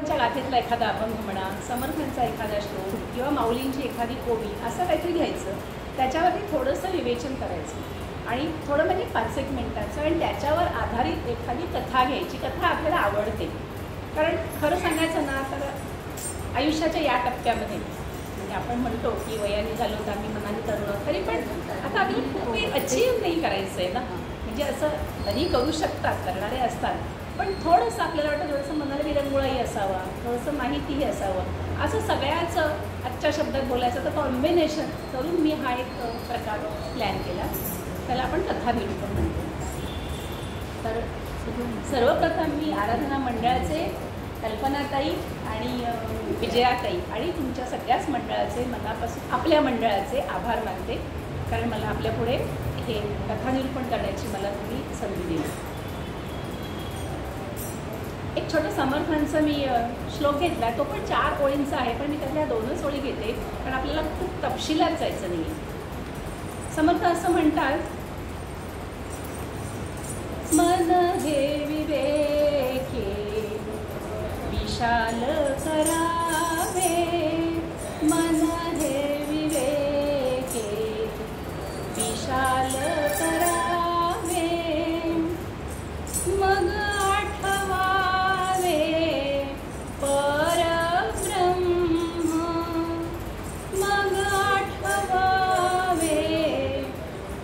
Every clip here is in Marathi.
गाथेतला एखादा अभंग म्हणा, समर्थांचा एखादा श्लोक किंवा माऊलींची एखादी ओवी असं काहीतरी घ्यायचं, त्याच्यावरती थोडंसं विवेचन करायचं आणि थोडं म्हणजे 5-1 मिनिटाचं आणि त्याच्यावर आधारित एखादी कथा घ्यायची. कथा आपल्याला आवडते, कारण खरं सांगायचं ना तर आयुष्याच्या या टप्प्यामध्ये म्हणजे आपण म्हणतो की वयाने झालो तर आम्ही मनाने तरुण, तरी पण आता आपल्याला खूप काही अचीव नाही करायचं आहे ना. म्हणजे असं कधी करू शकतात, करणारे असतात, पण थोडंसं आपल्याला वाटतं थोडंसं मनाला विरंगुळाही असावा, थोडंसं माहितीही असावं, असं सगळ्याचं आजच्या शब्दात बोलायचं तर कॉम्बिनेशन करून मी हा एक प्रकार प्लॅन केला. त्याला आपण कथा निरूपण म्हणतो. तर सर्वप्रथम मी आराधना मंडळाचे कल्पनाताई आणि विजयाताई आणि तुमच्या सगळ्याच मंडळाचे मनापासून आपल्या मंडळाचे आभार मानते, कारण मला आपल्यापुढे हे कथा निरूपण करण्याची मला तुम्ही संधी दिली. एक छोटं समर्थांचं मी श्लोक घेतला, तो पण 4 ओळींचा आहे, पण मी त्यातल्या 2च ओळी घेते, कारण आपल्याला खूप तपशिलात जायचं नाही. समर्थ असं म्हणतात, मन हे विवेके विशाल करावे, मन हे विवेके विशाल करावे, मग आठवावे परब्रह्म, मग आठवावे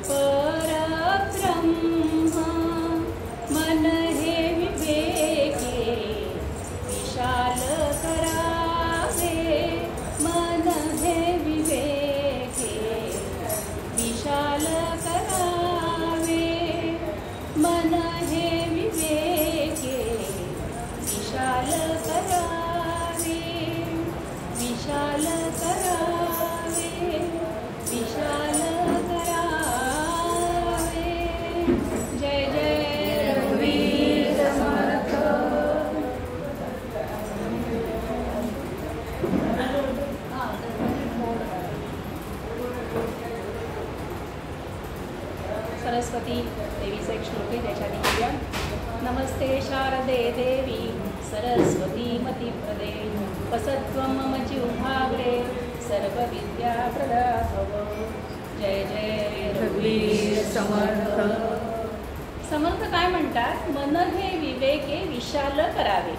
परब्रह्म, मन हे विवेके विशाल करावे, मन हे विवेके विशाल करावे, मन हे विवेके विशाल करावे, विशाल करावे, विशाल करावे. जय जय रघुवीर समर्थ. सरस्वती देवीचा एक श्लोक आहे, त्याच्या लिहिल्या. नमस्ते शारदे देवी सरस्वती मतिप्रदे, वसत्वं मम जिह्वाग्रे सर्व विद्या प्रदाभव. जय जय रघुवीर समर्थ. समर्थ काय म्हणतात, मन हे विवेके विशाल करावे,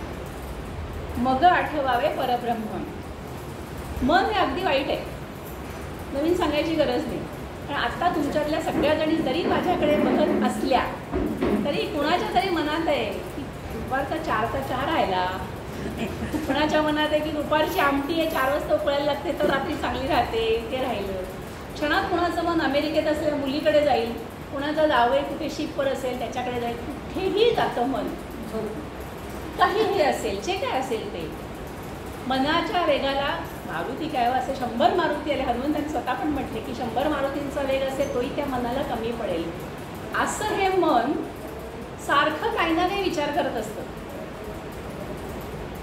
मग आठवावे परब्रह्म. मन हे अगदी वाईट आहे, नवीन सांगायची गरज नाही. पण आता तुमच्यातल्या सगळ्या जणी जरी माझ्याकडे बघत असल्या तरी कुणाच्या तरी मनात आहे की दुपारचा 4चा चहा राहिला, कुणाच्या मनात आहे की दुपारची आमटी आहे 4 वाजता उकळायला लागते तर रात्री चांगली राहते, ते राहिलं. क्षणात कुणाचं मन अमेरिकेत असलेल्या मुलीकडे जाईल, कुणाचा जावई कुठे शिपवर असेल त्याच्याकडे जाईल, कुठेही जातं मन. काहीही असेल, जे काय असेल ते मनाच्या वेगाला मारुती काय असे 100 मारुती आले. हनुमंतांनी स्वतः पण म्हटले की 100 मारुतींचा वेग असेल तोही त्या मनाला कमी पडेल. असं हे मन सारखं काही ना काही विचार करत असतं.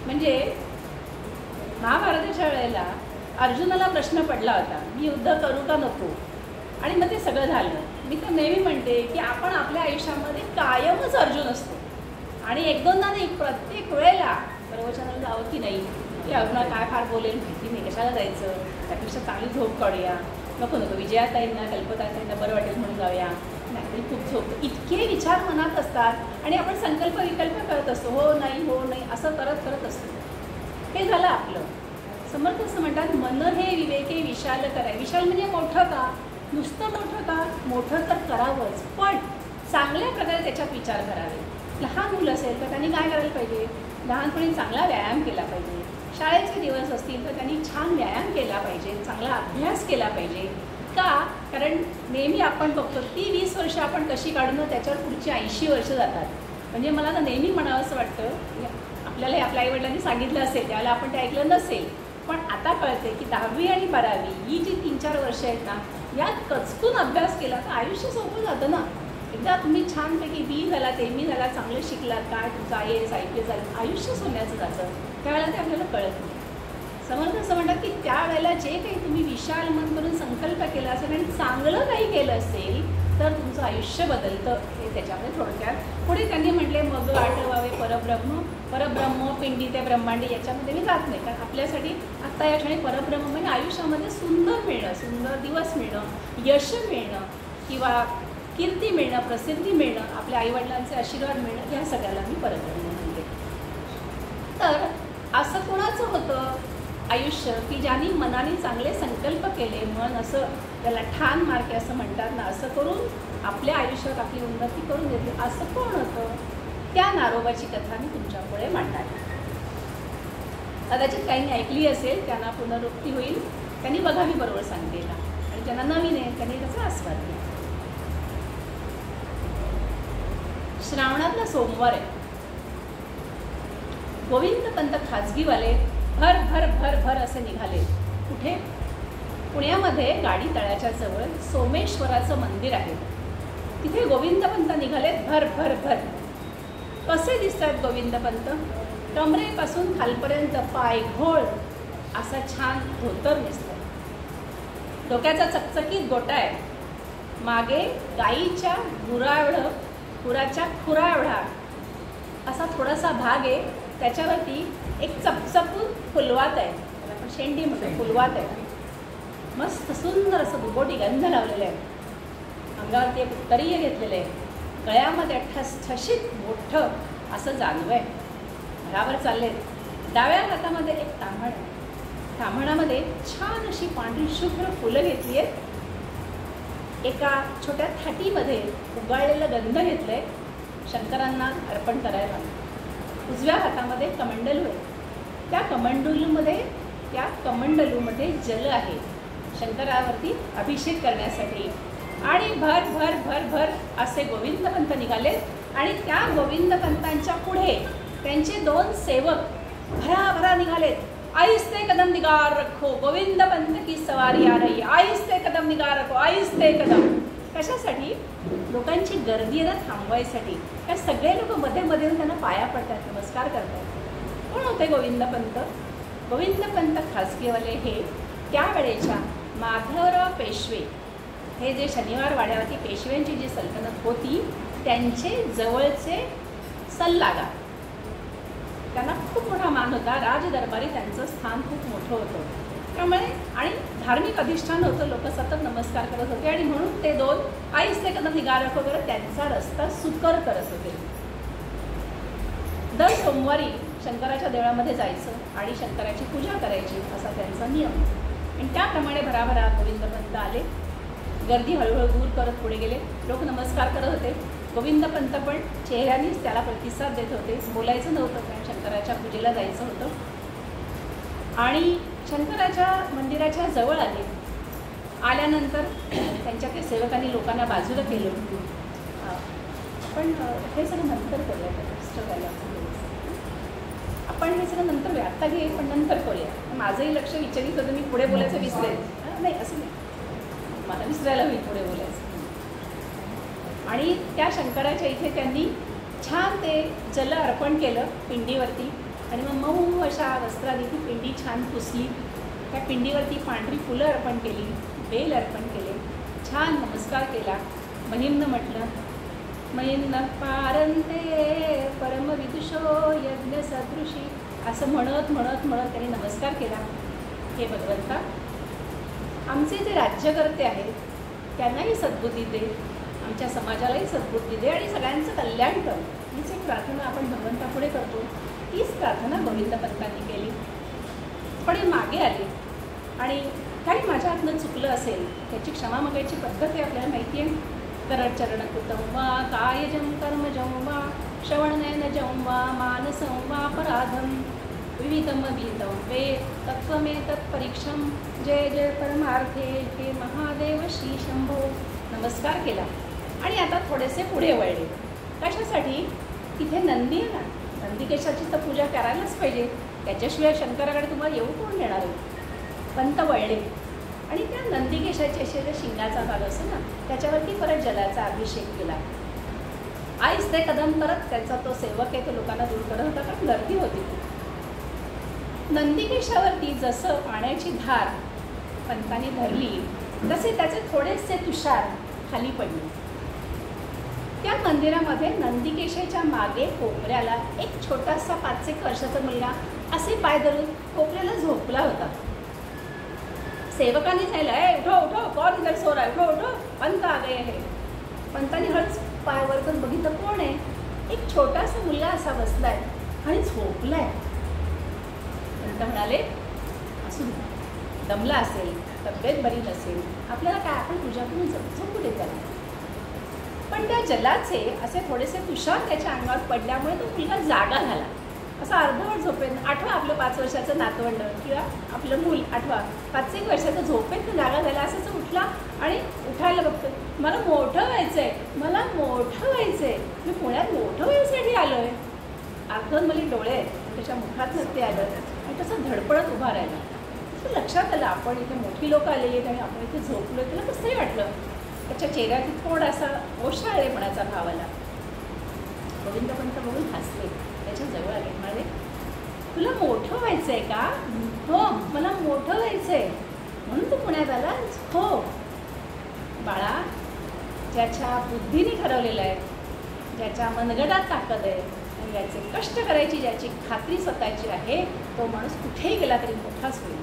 म्हणजे महाभारताच्या वेळेला अर्जुनाला प्रश्न पडला होता, मी युद्ध करू का नको, आणि मग ते सगळं झालं. मी तर नेहमी म्हणते की आपण आपल्या आयुष्यामध्ये कायमच अर्जुन असतो आणि 1-2दा नाही, प्रत्येक वेळेला प्रवचनाला जावं की नाही, की अर्जुना काय फार बोलेल माहिती नाही, कशाला जायचं, त्यापेक्षा चांगली झोप काढूया, नको नको विजयाताईंना कल्पताईंना बरं वाटेल म्हणून जाऊया, नाहीतरी खूप झोप. इतके विचार मनात असतात आणि आपण संकल्प विकल्प करत असतो, हो नाही असं करत करत असतो. हे झालं आपलं. समर्थ असं म्हणतात, मन हे विवेके विशाल करावे. विशाल म्हणजे मोठं का, नुसतं मोठं का, मोठं तर करावंच, पण चांगल्या प्रकारे त्याच्यात विचार करावे. लहान मुलं असेल तर त्यांनी काय करायला पाहिजे, लहानपणी चांगला व्यायाम केला पाहिजे. शाळेचे दिवस असतील तर त्यांनी छान व्यायाम केला पाहिजे, चांगला अभ्यास केला पाहिजे. का, कारण नेहमी आपण बघतो ती 20 वर्ष आपण कशी काढून त्याच्यावर पुढची 80 वर्ष जातात. म्हणजे मला तर नेहमी म्हणावं असं वाटतं, आपल्याला आपल्या आईवडिलांनी सांगितलं असेल त्यावेळेला आपण ते ऐकलं नसेल, पण आता कळते की 10वी आणि 12वी ही जी 3-4 वर्ष आहेत ना, यात कचकून अभ्यास केला तर आयुष्य सोपं जातं ना. एकदा तुम्ही छानपैकी बी झाला, एम.ए. झाला, चांगलं शिकलात, काय तुमचं IAS IPS झालं, आयुष्य सोन्याचं जातं. त्यावेळेला ते आपल्याला कळत नाही. समर्थ असं म्हणतात की त्यावेळेला जे काही तुम्ही विशाल मन करून संकल्प केला असेल आणि चांगलं काही केलं असेल तर तुमचं आयुष्य बदलतं, हे त्याच्यामध्ये थोडक्यात. पुढे त्यांनी म्हटले मग आठवावे परब्रह्म. परब्रह्म पिंडी ते ब्रह्मांडी याच्यामध्ये मी जात नाही, कारण आपल्यासाठी आत्ता या क्षणी परब्रह्म म्हणजे आयुष्यामध्ये सुंदर मिळणं, सुंदर दिवस मिळणं, यश मिळणं किंवा कीर्ती मिळणं, प्रसिद्धी मिळणं, आपल्या आईवडिलांचे आशीर्वाद मिळणं, ह्या सगळ्याला मी परब्रह्म म्हणते. तर असं कोणाचं होतं आयुष्य की ज्यांनी मनाने चांगले संकल्प केले, मन असं त्याला ठाण मार्के असं म्हणतात ना, असं करून आपल्या आयुष्यात आपली उन्नती करून घेतली, असं कोण होतं? त्या नारोबाची कथा मी तुमच्यापुढे मांडणार. कदाचित काहींनी ऐकली असेल, त्यांना पुनरुक्ती होईल, त्यांनी बघा मी बरोबर सांगते ना, आणि ज्यांना नवीन आहे त्यांनी त्याचा आस्वाद घ्या. श्रावणातला सोमवार आहे. गोविंदपंत खाजगीवाले भर भर भर भर असे निघाले. कुठे? पुण्यामध्ये गाडी तळ्याच्या जवळ सोमेश्वराचं मंदिर आहे, तिथे गोविंदपंत निघालेत भर भर भर. कसे दिसतात गोविंदपंत? कमरेपासून खालपर्यंत पायघोळ असा छान धोतर दिसतंय, डोक्याचा चकचकीत गोटा आहे, मागे गाईच्या गुराच्या खुरा एवढा असा थोडासा भाग आहे, त्याच्यावरती एक चपचपून फुलवात आहे, त्याला आपण शेंडी म्हणतो, फुलवात आहे, मस्त सुंदर असं दुबोटी गंध लावलेलं आहे, अंगावरती एक उत्तरीय घेतलेलं आहे, गळ्यामध्ये ठसठशीत मोठं असं जानवं आहे, घरावर चालले. डाव्या हातामध्ये एक ताम्हण आहे, ताम्हणामध्ये छान अशी पांढरी शुभ्र फुलं घेतली आहेत, एका छोट्या थाटीमध्ये उगाळलेलं गंध घेतलं आहे शंकरांना अर्पण करायला. उजव्या हातामध्ये कमंडलू आहे, त्या कमंडलूमध्ये जल आहे शंकरावरती अभिषेक करण्यासाठी. आणि भर भर भर भर असे गोविंदपंत निघाले, आणि त्या गोविंदपंतांच्या पुढे त्यांचे 2 सेवक भराभरा निघालेत. आहिस्ते कदम निगार रखो, गोविंदपंत की सवारी आ रही, आहिस्ते कदम निगार रखो, आहिस्ते कदम. कशासाठी? लोकांची गर्दी आहे ना थांबवायसाठी. कारण सगळे लोक मध्ये मध्ये त्यांना पाया पडतात, नमस्कार करतात. कोण होते गोविंदपंत? गोविंदपंत खासगीवाले हे त्यावेळेच्या माधवराव पेशवे, हे जे शनिवार वाड्यावरती पेशव्यांची जी सल्तनत होती त्यांचे जवळचे सल्लागार. त्यांना खूप मोठा मान होता, राजदरबारी त्यांचं स्थान खूप मोठं होतं, त्यामुळे आणि धार्मिक अधिष्ठान होतं, लोक सतत नमस्कार करत होते, आणि म्हणून ते 2 आहिस्ते कदम निगार वगैरे त्यांचा रस्ता सुकर करत होते. दर सोमवारी शंकराच्या देवळामध्ये जायचं आणि शंकराची पूजा करायची असा त्यांचा नियम, आणि त्याप्रमाणे भराभरा गोविंदपंत आले. गर्दी हळूहळू दूर करत पुढे गेले, लोक नमस्कार करत होते. गोविंदपंत पण चेहऱ्यानेच त्याला प्रतिसाद देत होते, बोलायचं नव्हतं, कारण शंकराच्या पूजेला जायचं होतं. आणि शंकराच्या मंदिराच्या जवळ आले. आल्यानंतर त्यांच्या त्या सेवकांनी लोकांना बाजूला केलं. पण हे सगळं नंतर करूया, आपण हे सगळं नंतर करूया, आत्ता घे पण नंतर करूया. माझंही लक्ष विचारित होतं, मी पुढे बोलायचं विसरेल नाही, असं नाही, मला विसरायला होईल पुढे बोलायचं. आणि त्या शंकराच्या इथे त्यांनी छान ते जल अर्पण केलं पिंडीवरती, आणि मग मऊ अशा वस्त्राने ती पिंडी छान पुसली. त्या पिंडीवरती पांढरी फुलं अर्पण केली, बेल अर्पण केले, छान नमस्कार केला. महिम्न म्हटलं, महिम्न पारंते परमविदुषो यज्ञ सदृशी, असं म्हणत म्हणत म्हणत त्यांनी नमस्कार केला. हे भगवंता, आमचे जे राज्यकर्ते आहेत त्यांनाही सद्बुद्धी दे, आमच्या समाजालाही सद्बुद्धी दे, आणि सगळ्यांचं कल्याण कर. हीच एक प्रार्थना आपण भगवंतापुढे करतो. तीच प्रार्थना गोविंदपंतांनी केली. पण हे मागे आले, आणि काही माझ्या हातनं चुकलं असेल त्याची क्षमा मागायची पद्धत आहे आपल्याला माहिती आहे. करचरण कृतं वा कायजं कर्मजं वा श्रवणनयनजं वा मानसं वा अपराधं विविधं विहितं वे तत्त्वमेतत्परीक्षं जय जय परमार्थे हे महादेव श्री शंभो. नमस्कार केला, आणि आता थोडेसे पुढे वळले. कशासाठी? तिथे नंदी आहे ना, नंदिकेशाची तर पूजा करायलाच पाहिजे, त्याच्याशिवाय शंकराकडे तुम्हाला येऊ कोण देणार आहे. पंत वळले, आणि त्या नंदिकेशाची असे जे शिंगाचा भाग असतो ना त्याच्यावरती परत जलाचा अभिषेक केला. आहिस्ते कदम करत त्यांचा तो सेवक आहे तो लोकांना दूर करत होता, कारण गर्दी होती. नंदिकेशावरती जसं पाण्याची धार पंतांनी धरली तसे त्याचे थोडेसे तुषार खाली पडले. त्या मंदिरामध्ये नंदिकेशच्या मागे कोपऱ्याला एक छोटासा 5-1 वर्षाचा मुलगा असे पाय धरून कोपऱ्याला झोपला होता. सेवकांनी सांगितलं, उठो उठो, कौन इधर सो रहा है, उठो उठो, पंत आ गए है. पंतांनी हळूच पाय वर करून बघितलं, कोण आहे? एक छोटासा मुलगा असा बसलाय आणि झोपलाय. पंत म्हणाले, असू दमला असेल, तब्येत बरी नसेल, आपल्याला काय, आपण पूजा करून झोपू देत त्याला. पण त्या जलाचे असे थोडेसे तुषार त्याच्या अंगावर पडल्यामुळे तो मुलगा जागा झाला. असा अर्धवट झोपेत, आठवा आपलं 5 वर्षाचं नातवंड किंवा आपलं मूल आठवा 5-1 वर्षाचं झोपेत जागा झाला. असंच उठला आणि उठायला बघतो, मला मोठं व्हायचं आहे, मला मोठं व्हायचं आहे, मी पुण्यात मोठं व्हायसाठी आलो आहे. अर्धवट मला डोळे आहेत, त्याच्या मुखात नसते आलं आणि तसं धडपडत उभा राहिला. तर लक्षात आलं, आपण इथे मोठी लोकं आलेली आहेत आणि आपण इथे झोपलो. त्याला कसंही वाटलं. त्याच्या चेहऱ्यात थोडासा ओशाळेपणाचा भाव आला. गोविंदपंत बघून हसले, त्याच्या जवळ आले, म्हणाले, तुला मोठं व्हायचं आहे का? हो, मला मोठं व्हायचं आहे, म्हणून तू पुण्यात आलास? हो. बाळा, ज्याच्या बुद्धीने ठरवलेलं आहे, ज्याच्या मनगटात ताकद आहे आणि ज्याचे कष्ट करायची ज्याची खात्री स्वतःची आहे, तो माणूस कुठेही गेला तरी मोठाच होईल.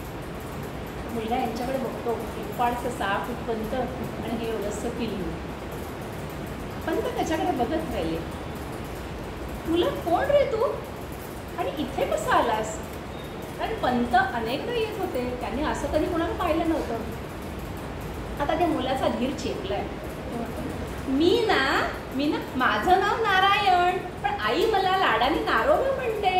मुलगा यांच्याकडे बघतो, इप्पाडचं 6 फूट पंत आणि हे एवढंसं पिल्लू. पंत त्याच्याकडे बघत राहिले. तुला कोण रे तू, आणि इथे कसं आलास? कारण पंत अनेकदा येत होते, त्यांनी असं कधी कोणाला पाहिलं नव्हतं. आता त्या मुलाचा धीर चेपलाय. मी ना माझं नाव नारायण, पण आई मला लाडाने नारोबा म्हणते.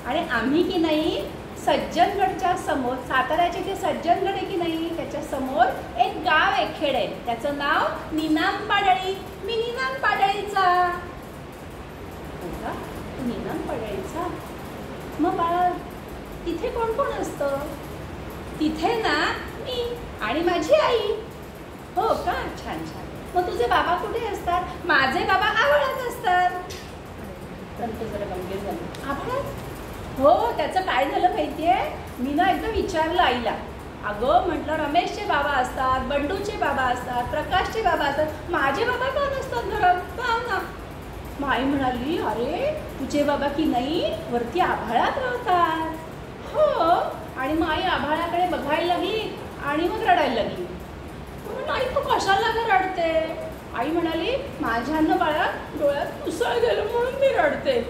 आणि आम्ही की नाही सज्जनगडच्या समोर, साताऱ्याचे ते सज्जनगड आहे की नाही, त्याच्या समोर एक गाव आहे, खेड आहे, त्याचं नाव निनाम पाडळी. मी निनाम पाडळीचा. तू निनाम पाडळीचा? मग बाळा तिथे कोण कोण असतं? तिथे ना मी आणि माझी आई. हो का, छान छान. मग तुझे बाबा कुठे असतात? माझे बाबा आभाळात असतात. पंत जरा गंभीर झाले. आभाळात? हो, त्याचं काय झालं माहिती आहे? मी ना एकदा विचारलं आईला. अगं म्हटलं, रमेशचे बाबा असतात, बंडूचे बाबा असतात, प्रकाशचे बाबा असतात, माझे बाबा का नसतात घरात? का ना? मग आई म्हणाली, अरे तुझे बाबा की नाही वरती आभाळात राहतात. हो. आणि मग आई आभाळाकडे बघायला लागली आणि मग रडायला लागली. म्हणून आई तू कशाला ग रडते? आई म्हणाली, माझ्यानं बाळा डोळ्यात उसळ गेलं म्हणून मी रडते.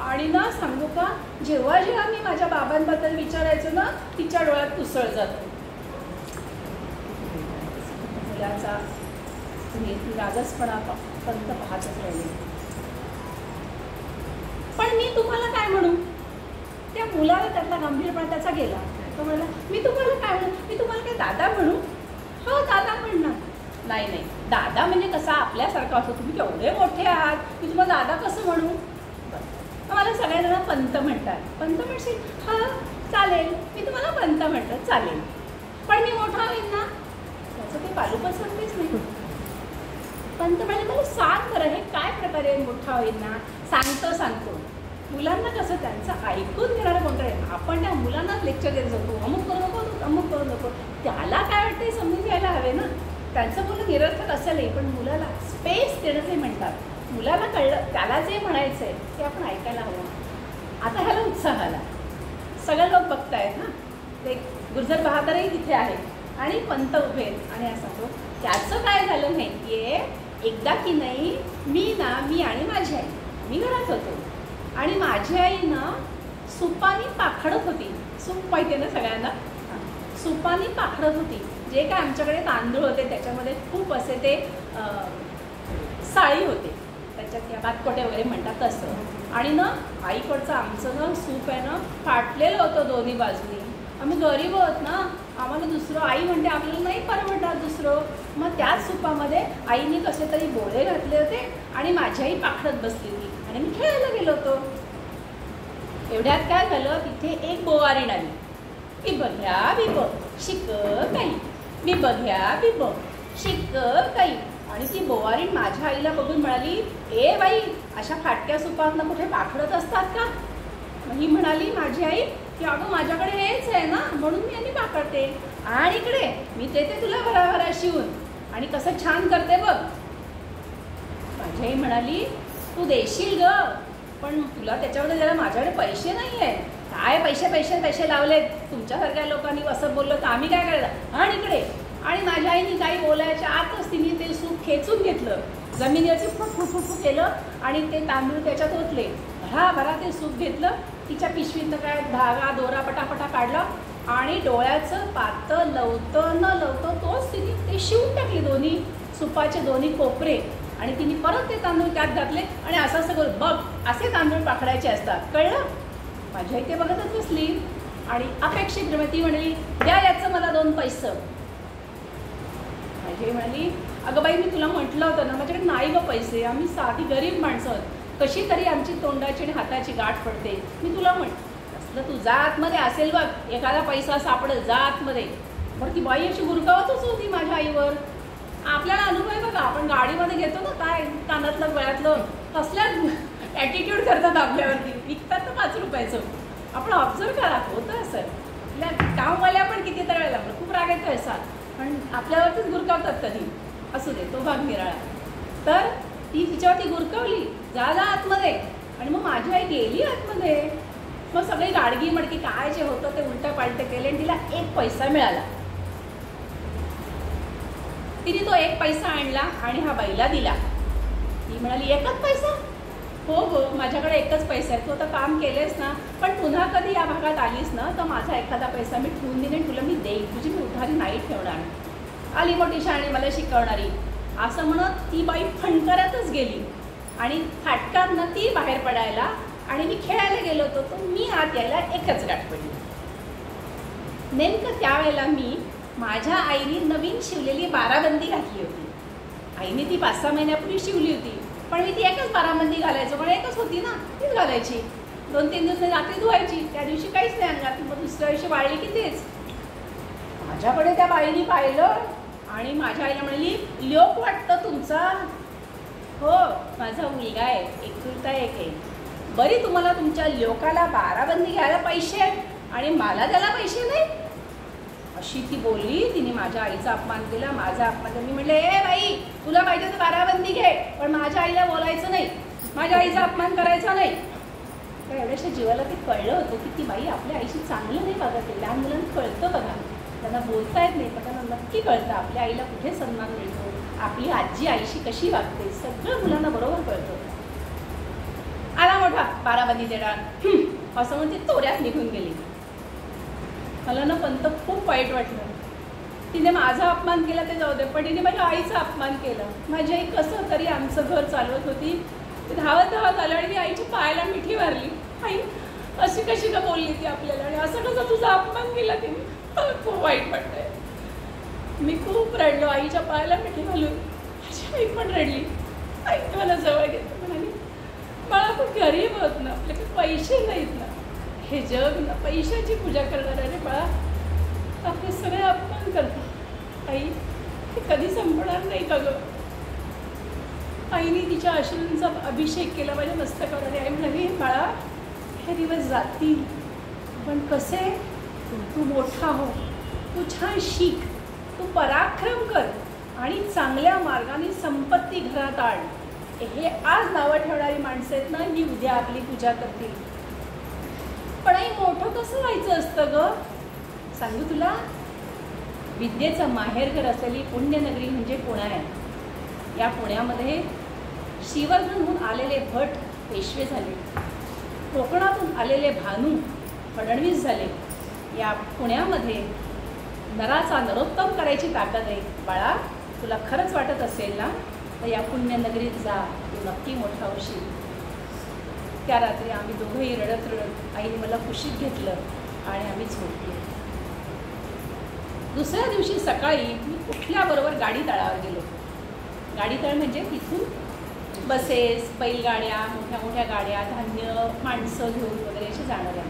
आणि ना सांगू का, जेव्हा जेव्हा मी माझ्या बाबांबद्दल विचारायचं ना, तिच्या डोळ्यात उसळ जातो. मुलाचा रागसपणा पंत पाहतच राहिले. पण मी तुम्हाला काय म्हणू? त्या मुलाला त्यातला गंभीरपणा त्याचा गेला. तो म्हणाला, मी तुम्हाला काय म्हणू? मी तुम्हाला काय दादा म्हणू? हो दादा म्हणणार. नाही नाही, दादा म्हणजे कसा आपल्यासारखा असतो. तुम्ही केवढे मोठे आहात, मी तुम्हाला दादा कसं म्हणू? मला सगळ्याजण पंत म्हणतात. पंत म्हणशील? हां चालेल, मी तुम्हाला पंत म्हणतात, चालेल. पण मी मोठा होईन ना? त्याचं ते पालूपच सांगतेच नाही. पंत म्हणाले, मला सांग बरं, हे काय प्रकारे मोठा होईन ना? सांगतो. मुलांना कसं त्यांचं ऐकून घेणारं कोणतं आहे. आपण त्या मुलांनाच लेक्चर देत जातो, अमुक करू नको, अमुक करू नको. त्याला काय वाटतं हे समजून घ्यायला हवे ना. त्यांचं बोलणं निरर्थक असेलही, पण मुलाला स्पेस देणं जे म्हणतात, मुलाला कळलं, त्याला जे म्हणायचं आहे ते आपण ऐकायला हवं. आता ह्याला उत्साह आला. सगळे लोक बघत आहेत ना, ते गुर्जर बहादरही तिथे आहेत आणि पंत उभे आहेत. आणि असं सांगतो, त्याचं काय झालं माहिती आहे? एकदा की नाही मी आणि माझी आई मी घरात होतो आणि माझी आई ना सुपानी पाखडत होती. सूप माहिती आहे ना सगळ्यांना? सुपानी पाखडत होती. जे काय आमच्याकडे तांदूळ होते त्याच्यामध्ये खूप असे ते साळी होते, त्याच्यात या बातकोटे वगैरे म्हणतात तसं. आणि ना आईकडचं आमचं ना सूप आहे ना फाटलेलं होतं दोन्ही बाजूनी. आम्ही गरीब आहोत ना, आम्हाला दुसरं, आई म्हणते आपल्याला नाही परवडणार दुसरं. मग त्याच सूपामध्ये आईने कसे तरी बोळे घातले होते आणि माझी आई पाखडत बसली होती आणि मी खेळायला गेलो होतो. एवढ्यात काय झालं, तिथे एक बोवारीण आली. मी बघ्या बिब शिक काही, मी बघ्या बिब शिक काही. आणि ती बोवारीण माझ्या आईला बघून म्हणाली, ए बाई, अशा फाटक्या सुपातनं कुठे पाखडत असतात का? ही म्हणाली माझी आई की अगं माझ्याकडे हेच आहे ना, म्हणून मी आणि पाखडते. आणि इकडे मी देते तुला भराभरा शिवून आणि कसं छान करते बघ. माझी माझी आई म्हणाली तू देशील ग, पण तुला त्याच्यामध्ये जरा माझ्याकडे पैसे नाही आहे. काय पैसे पैसे पैसे लावले तुमच्यासारख्या लोकांनी असं बोललं तर आम्ही काय करायचं आणि इकडे. आणि माझ्या आईने काही बोलायच्या आतच तिने ते सूप खेचून घेतलं, जमिनीवरती फुट केलं आणि ते तांदूळ त्याच्यात ओतले. भराभरा ते सूप घेतलं, तिच्या पिशवीतनं काय धागा दोरा पटापटा काढला आणि डोळ्याचं पातळ लवतं न लवतं तोच तिने ते शिवून टाकले दोन्ही सुपाचे दोन्ही कोपरे. आणि तिने परत ते तांदूळ त्यात घातले आणि असं असं करून बघ असे तांदूळ पाखडायचे असतात, कळलं. माझी आई ते बघतच बसली आणि अपेक्षित ती म्हणाली द्या याचं मला 2 पैसे. माझी आई म्हणाली अगं बाई मी तुला म्हटलं होतं ना माझ्याकडे नाही ग पैसे, आम्ही साधी गरीब माणसं आहोत, कशी तरी आमची तोंडाची आणि हाताची गाठ पडते. मी तुला असलं तू जा आतमध्ये असेल बघ एखादा पैसा सापडत जा आतमध्ये. बरं ती बाई अशी गुरकावतच होती माझ्या आईवर. आपल्याला अनुभव आहे बघा, आपण गाडीमध्ये घेतो ना काय कानातलं गळ्यातलं कसल्या ॲटिट्यूड करतात आपल्यावरती, विकतात तर 5 रुपयाचं. आपण ऑब्झर्व करा होतं असं. आपल्या कामवाल्या पण कितीतरी वेळेला खूप राग येतो असा, पण आपल्यावरतीच गुरकावतात कधी. असू दे तो भाग निराळा. तर ती तिच्यावरती गुरकावली जा जा आतमध्ये. आणि मग माझी आई गेली आतमध्ये. मग सगळी गाडगी मडकी काय जे होतं ते उलटं पालटं केले आणि तिला 1 पैसा मिळाला. तिने तो 1 पैसा आणला आणि हा बाईला दिला. ती म्हणाली 1च पैसा? हो हो माझ्याकडे 1च पैसा आहे, तू आता काम केलेस ना, पण पुन्हा कधी या भागात आलीस ना तर माझा एखादा पैसा मी ठेवून दिले तुला मी देईन, तुझी मी उधारी नाही ठेवणार. आली मोठी शाणी मला शिकवणारी असं म्हणत ती बाई फणकरतच गेली. आणि फाटकातनं ती बाहेर पडायला आणि मी खेळायला गेलो होतो तर मी आत यायला 1च गाठ पडली. नेमकं त्यावेळेला मी माझ्या आईने नवीन शिवलेली बाराबंदी घातली होती. आईने ती 5-6 महिन्यापूर्वी शिवली होती, पण मी ती 1च बाराबंदी घालायचो, पण 1च होती ना तीच घालायची. 2-3 दिवस रात्री धुवायची, त्या दिवशी काहीच नाही अंगात, मग दुसऱ्या दिवशी वाळली की तेच. माझ्याकडे त्या बाईने पाहिलं आणि माझ्या आईला म्हणाली लोक वाटतं तुमचा. हो माझा मुलगा आहे, एकुलता 1 आहे. बरी तुम्हाला तुमच्या लोकाला बाराबंदी घ्यायला पैसे आहेत आणि मला त्याला पैसे नाही. अशी ती बोलली. तिने माझ्या आईचा अपमान केला, माझा अपमान केला. मी म्हटलं ए बाई तुला पाहिजे तर बाराबंदी घे, पण माझ्या आईला बोलायचं नाही, माझ्या आईचा अपमान करायचा नाही. तर एवढ्याशा जीवाला ते कळलं होतं की ती बाई आपल्या आईशी चांगलं नाही बघत. लहान मुलांना कळतं बघा, त्यांना बोलता येत नाही पण त्यांना नक्की कळतं आपल्या आईला कुठे सन्मान मिळतो, आपली आजी आईशी कशी वागते, सगळं मुलांना बरोबर कळतं. आला मोठा बाराबंदी देणार असं म्हणून ती तोऱ्यात निघून गेली. मला ना पंत खूप वाईट वाटलं. तिने माझा अपमान केला ते जाऊ दे, पण तिने माझ्या आईचा अपमान केला. माझी आई कसं तरी आमचं घर चालवत होती. धावत धावत आलं आणि मी आईच्या पायाला मिठी मारली. आई अशी कशी का बोलली ती आपल्याला आणि असं कसं तुझा अपमान केला तिने. खूप वाईट वाटतंय. मी खूप रडलो आईच्या पायाला मिठी घालून. माझी आई पण रडली. आईने मला जवळ घेतलं, म्हणाली मला खूप गरीब होत ना, आपल्याकडे पैसे नाहीत ना, हे जग ना पैशाची पूजा करणार आहे बाळा, आपले सगळे अपमान करतात. आई हे कधी संपणार नाही का गं. आईने तिच्या अश्रूंचा अभिषेक केला माझ्या मस्तकावर आणि आई म्हणाली बाळा हे दिवस जातील, पण कसे तू मोठा हो, तू छान शिक, तू पराक्रम कर आणि चांगल्या मार्गाने संपत्ती घरात आण. हे आज नावं ठेवणारी माणसं आहेत ना, ही उद्या आपली पूजा करतील. पण आई मोठं कसं व्हायचं असतं ग. सांगू तुला, विद्येचं माहेरघर असलेली पुण्यनगरी म्हणजे पुणे आहे. या पुण्यामध्ये श्रीवर्धनहून आलेले भट पेशवे झाले, कोकणातून आलेले भानू फडणवीस झाले. या पुण्यामध्ये नराचा नरोत्तम करायची ताकद आहे. बाळा तुला खरंच वाटत असेल ना तर या पुण्यनगरीत जा, तू नक्की मोठा होशील. त्या रात्री आम्ही दोघंही रडत रडत आईने मला कुशीत घेतलं आणि आम्ही झोपलो. दुसऱ्या दिवशी सकाळी मी उठल्याबरोबर गाडी तळावर गेलो. गाडी तळ म्हणजे तिथून बसेस, बैलगाड्या, मोठ्या मोठ्या गाड्या, धान्य, माणसं घेऊन वगैरे असे जाणाऱ्या.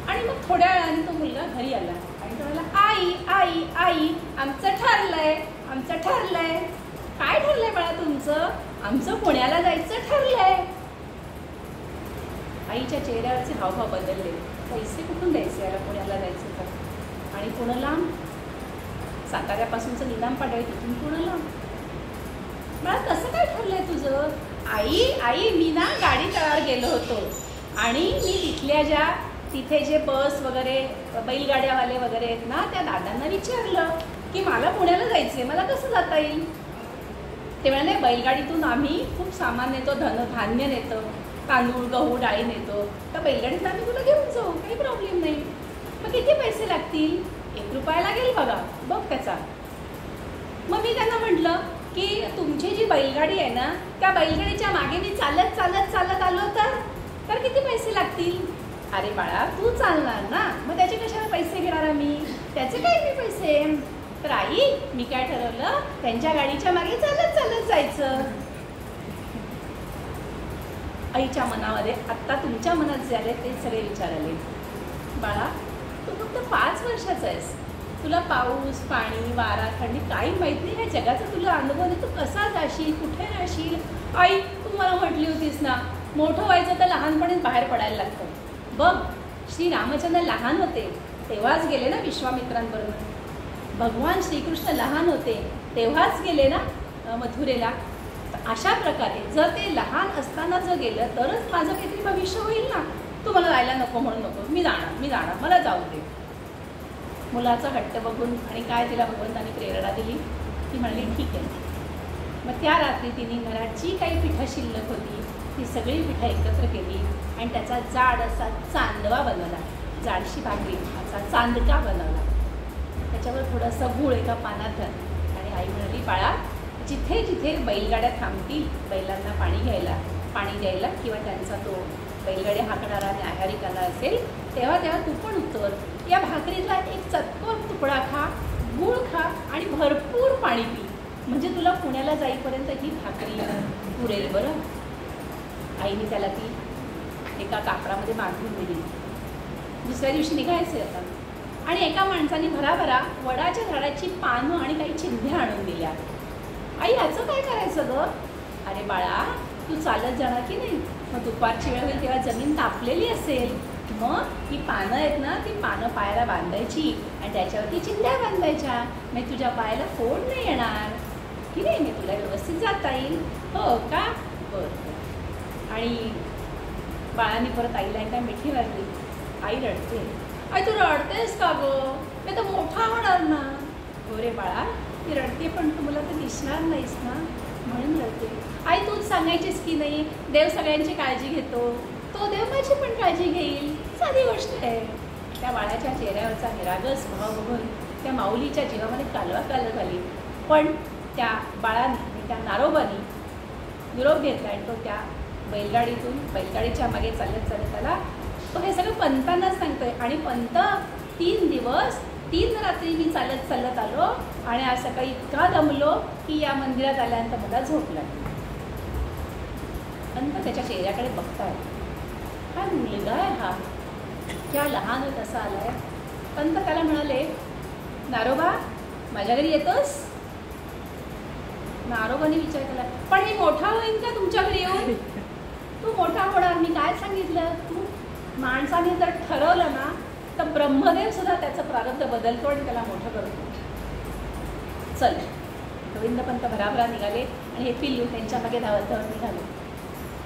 आणि मग थोड्या वेळाने तो मुलगा घरी आला आणि तो म्हणाला आई आई आई आमचं ठरलंय, आमचं ठरलंय. काय ठरलंय बाळा तुमचं. आमचं पुण्याला जायचं ठरलंय. आईच्या चेहऱ्यावरचे हावभाव बदलले. पैसे कुठून द्यायचे याला पुण्याला जायचं तर. आणि पुणं लांब, साताऱ्यापासूनचं निदान पाठवाय तिथून पुणं लांब. मला कसं काय ठरलंय तुझं? आई आई मी ना गाडी तळावर गेलो होतो आणि मी तिथल्या तिथे जे बस वगैरे बैलगाड्यावाले वगैरे आहेत ना त्या दादांना विचारलं की मला पुण्याला जायचं आहे, मला कसं जाता येईल? ते म्हणाले बैलगाडीतून आम्ही खूप सामान नेतो, धान्य नेतो, तांदूळ गहू डाळी नेतो, तर बैलगाडीतून आम्ही तुला घेऊन जाऊ, काही प्रॉब्लेम नाही. मग किती पैसे लागतील? 1 रुपया लागेल बघा, बघ त्याचा. मग मी त्यांना म्हटलं की तुमची जी बैलगाडी आहे ना त्या बैलगाडीच्या मागे मी चालत चालत चालत आलो तर किती पैसे लागतील? अरे बाळा तू चालणार ना, मग त्याचे कशाला पैसे घेणार आम्ही? त्याचे काय नाही पैसे. तर आई मी काय ठरवलं, त्यांच्या गाडीच्या मागे चालत चालत जायचं. आईच्या मनामध्ये आत्ता तुमच्या मनात जे आले ते सगळे विचार आले. बाळा तू फक्त 5 वर्षाचा आहेस, तुला पाऊस पाणी वारा थंडी काही माहीत नाही, ह्या जगाचा तुला अनुभव नाही, तू कसा जाशील, कुठे राहशील? आई तू मला म्हटली होतीस ना मोठं व्हायचं तर लहानपणीच बाहेर पडायला लागतं. बघ श्री रामचंद्र लहान होते तेव्हाच गेले ना विश्वामित्रांबरोबर, भगवान श्रीकृष्ण लहान होते तेव्हाच गेले ना मथुरेला. अशा प्रकारे जर ते लहान असताना जर गेलं तरच माझं काहीतरी भविष्य होईल ना. तू मला जायला नको म्हणू नको, मी जाणार मला जाऊ दे. मुलाचा हट्ट बघून आणि काय तिला भगवंतांनी प्रेरणा दिली, ती म्हणाली ठीक आहे. मग त्या रात्री तिने घरात जी काही पिठं शिल्लक होती ती सगळी पिठं एकत्र केली आणि त्याचा जाड असा चांदवा बनवला, जाडशी भाकरी असा चांदका बनवला. त्याच्यावर थोडंसं गूळ एका पानात घातलं आणि आई म्हणाली बाळा जिथे जिथे बैलगाड्या थांबतील बैलांना पाणी द्यायला किंवा त्यांचा तो बैलगाडी हाकणारा न्याहारिकाला असेल तेव्हा तू पण उतर, या भाकरीतला एक चतकोर तुकडा खा, गूळ खा आणि भरपूर पाणी पी, म्हणजे तुला पुण्याला जाईपर्यंत ही भाकरी पुरेल. बरं आईने त्याला ती एका कापडामध्ये बांधून दिली. दुसऱ्या दिवशी निघायचे आता आणि एका माणसाने भराभरा वडाच्या झाडाची पानं आणि काही चिंध्या आणून दिल्या. आई याचं काय करायचं ग? अरे बाळा तू चालत जाणार की नाही, मग दुपारची वेळ होईल तेव्हा जमीन तापलेली असेल, मग ही पानं आहेत ना ती पानं पायाला बांधायची आणि त्याच्यावरती चिंध्या बांधायच्या, मग तुझ्या पायाला फोड नाही येणार की नाही, मी तुला व्यवस्थित जाता येईल. हो का? बरं. आणि बाळाने परत आईला एकदा मिठी मारली. आई रडते. आई तू रडतेस का गं? मी तर मोठा होणार ना. हो रे बाळा ती रडते पण तू मला तर दिसणार नाहीस ना म्हणून रडते. आई तूच सांगायचीस की नाही देव सगळ्यांची काळजी घेतो, तो देव माझी पण काळजी घेईल, साधी गोष्ट आहे. त्या बाळाच्या चेहऱ्यावरचा निरागस भाव बघून त्या माऊलीच्या जीवामध्ये कालवा झाली. पण त्या बाळाने त्या नारोबानी निरोप घेतला आणि तो त्या बैलगाडीच्या मागे चालत आला. तो हे सगळं पंतांनाच सांगतोय आणि पंत 3 दिवस 3 रात्री मी चालत आलो आणि आज सकाळी इतका दमलो की या मंदिरात आल्यानंतर मला झोप लागली. पंत त्याच्या चेहऱ्याकडे बघताय, हा मुलगा आहे हा, क्या लहान होत असा आलाय. पंत त्याला म्हणाले नारोबा माझ्या घरी येतोस? नारोबाने विचार केला पण मी मोठा होईन का तुमच्या घरी येऊन? तू मोठा होणार, मी काय सांगितलं? तू माणसाने जर ठरवलं ना तर ब्रह्मदेव सुद्धा त्याचं प्रारब्ध बदलतो आणि त्याला मोठं करतो. चल. गोविंदपंत भराभरा निघाले आणि हे पिल्लू त्यांच्या मागे धावत निघाले.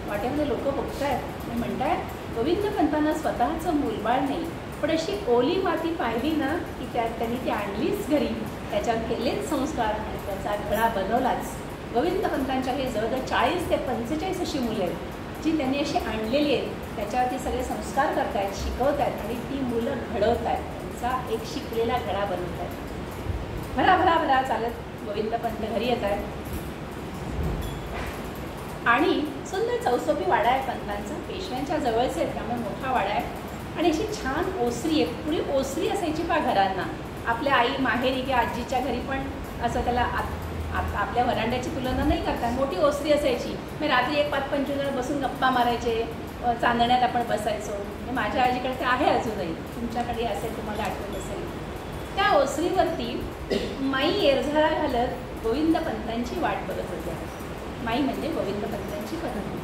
वाटेमध्ये लोक बघतायत आणि म्हणतायत गोविंदपंतांना स्वतःचं मूलबाळ नाही, पण अशी ओली माती पाहिली ना की त्यांनी ती आणलीच घरी, त्याच्यावर केलेच संस्कार आणि त्याचा घडा बनवलाच. गोविंदपंतांच्या हे जवळजवळ 40 ते 45 अशी मुलं आहेत जी त्यांनी अशी आणलेली आहेत, त्याच्यावरती सगळे संस्कार करतायत, शिकवतायत आणि ती मुलं घडवतायत, त्यांचा एक शिकलेला घडा बनवतायत. भरा चालत गोविंदपंत घरी येत आहेत आणि सुंदर चौसोपी वाडा आहे पंतांचा, पेशव्यांच्या जवळचे आहेत त्यामुळे मोठा वाडा आहे आणि अशी छान ओसरी आहे. पुढे ओसरी असायची पहा घरांना, आपल्या आई माहेरी किंवा आजीच्या घरी पण असं त्याला आपल्या वरांड्याची तुलना नाही करता, मोठी ओसरी असायची. मग रात्री 1-5-25 जण बसून गप्पा मारायचे, चांदण्यात आपण बसायचो. हे माझ्या आजीकडे ते आहे अजूनही, तुमच्याकडे असेल तुम्हाला आठवत असेल. त्या ओसरीवरती माई एरझारा घालत गोविंदपंतांची वाट बघत होत्या. माई म्हणजे गोविंदपंतांची पत्नी,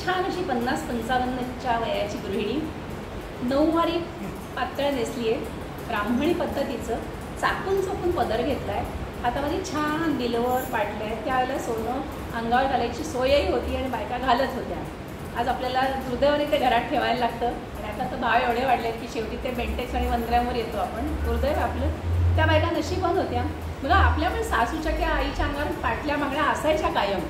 छान अशी 50-55च्या वयाची गृहिणी, 9 वारी पातळ नेसली आहे, ब्राह्मणी पद्धतीचं चाकून पदर घेतला आहे हातामध्ये छान बिलवर पाटल्या आहेत. त्यावेळेला सोनं अंगावर घालायची सोयही होती आणि बायका घालत होत्या. आज आपल्याला दुर्दैवाने ते घरात ठेवायला लागतं आणि आता तर भाव एवढे वाढले आहेत की शेवटी ते बेंटेक्स आणि वंद्र्यांवर येतो आपण. दुर्दैव आपलं. त्या बायका नशीबवान होत्या. बघा आपल्या पण सासूच्या किंवा आईच्या अंगावर पाटल्या मागण्या असायच्या कायम,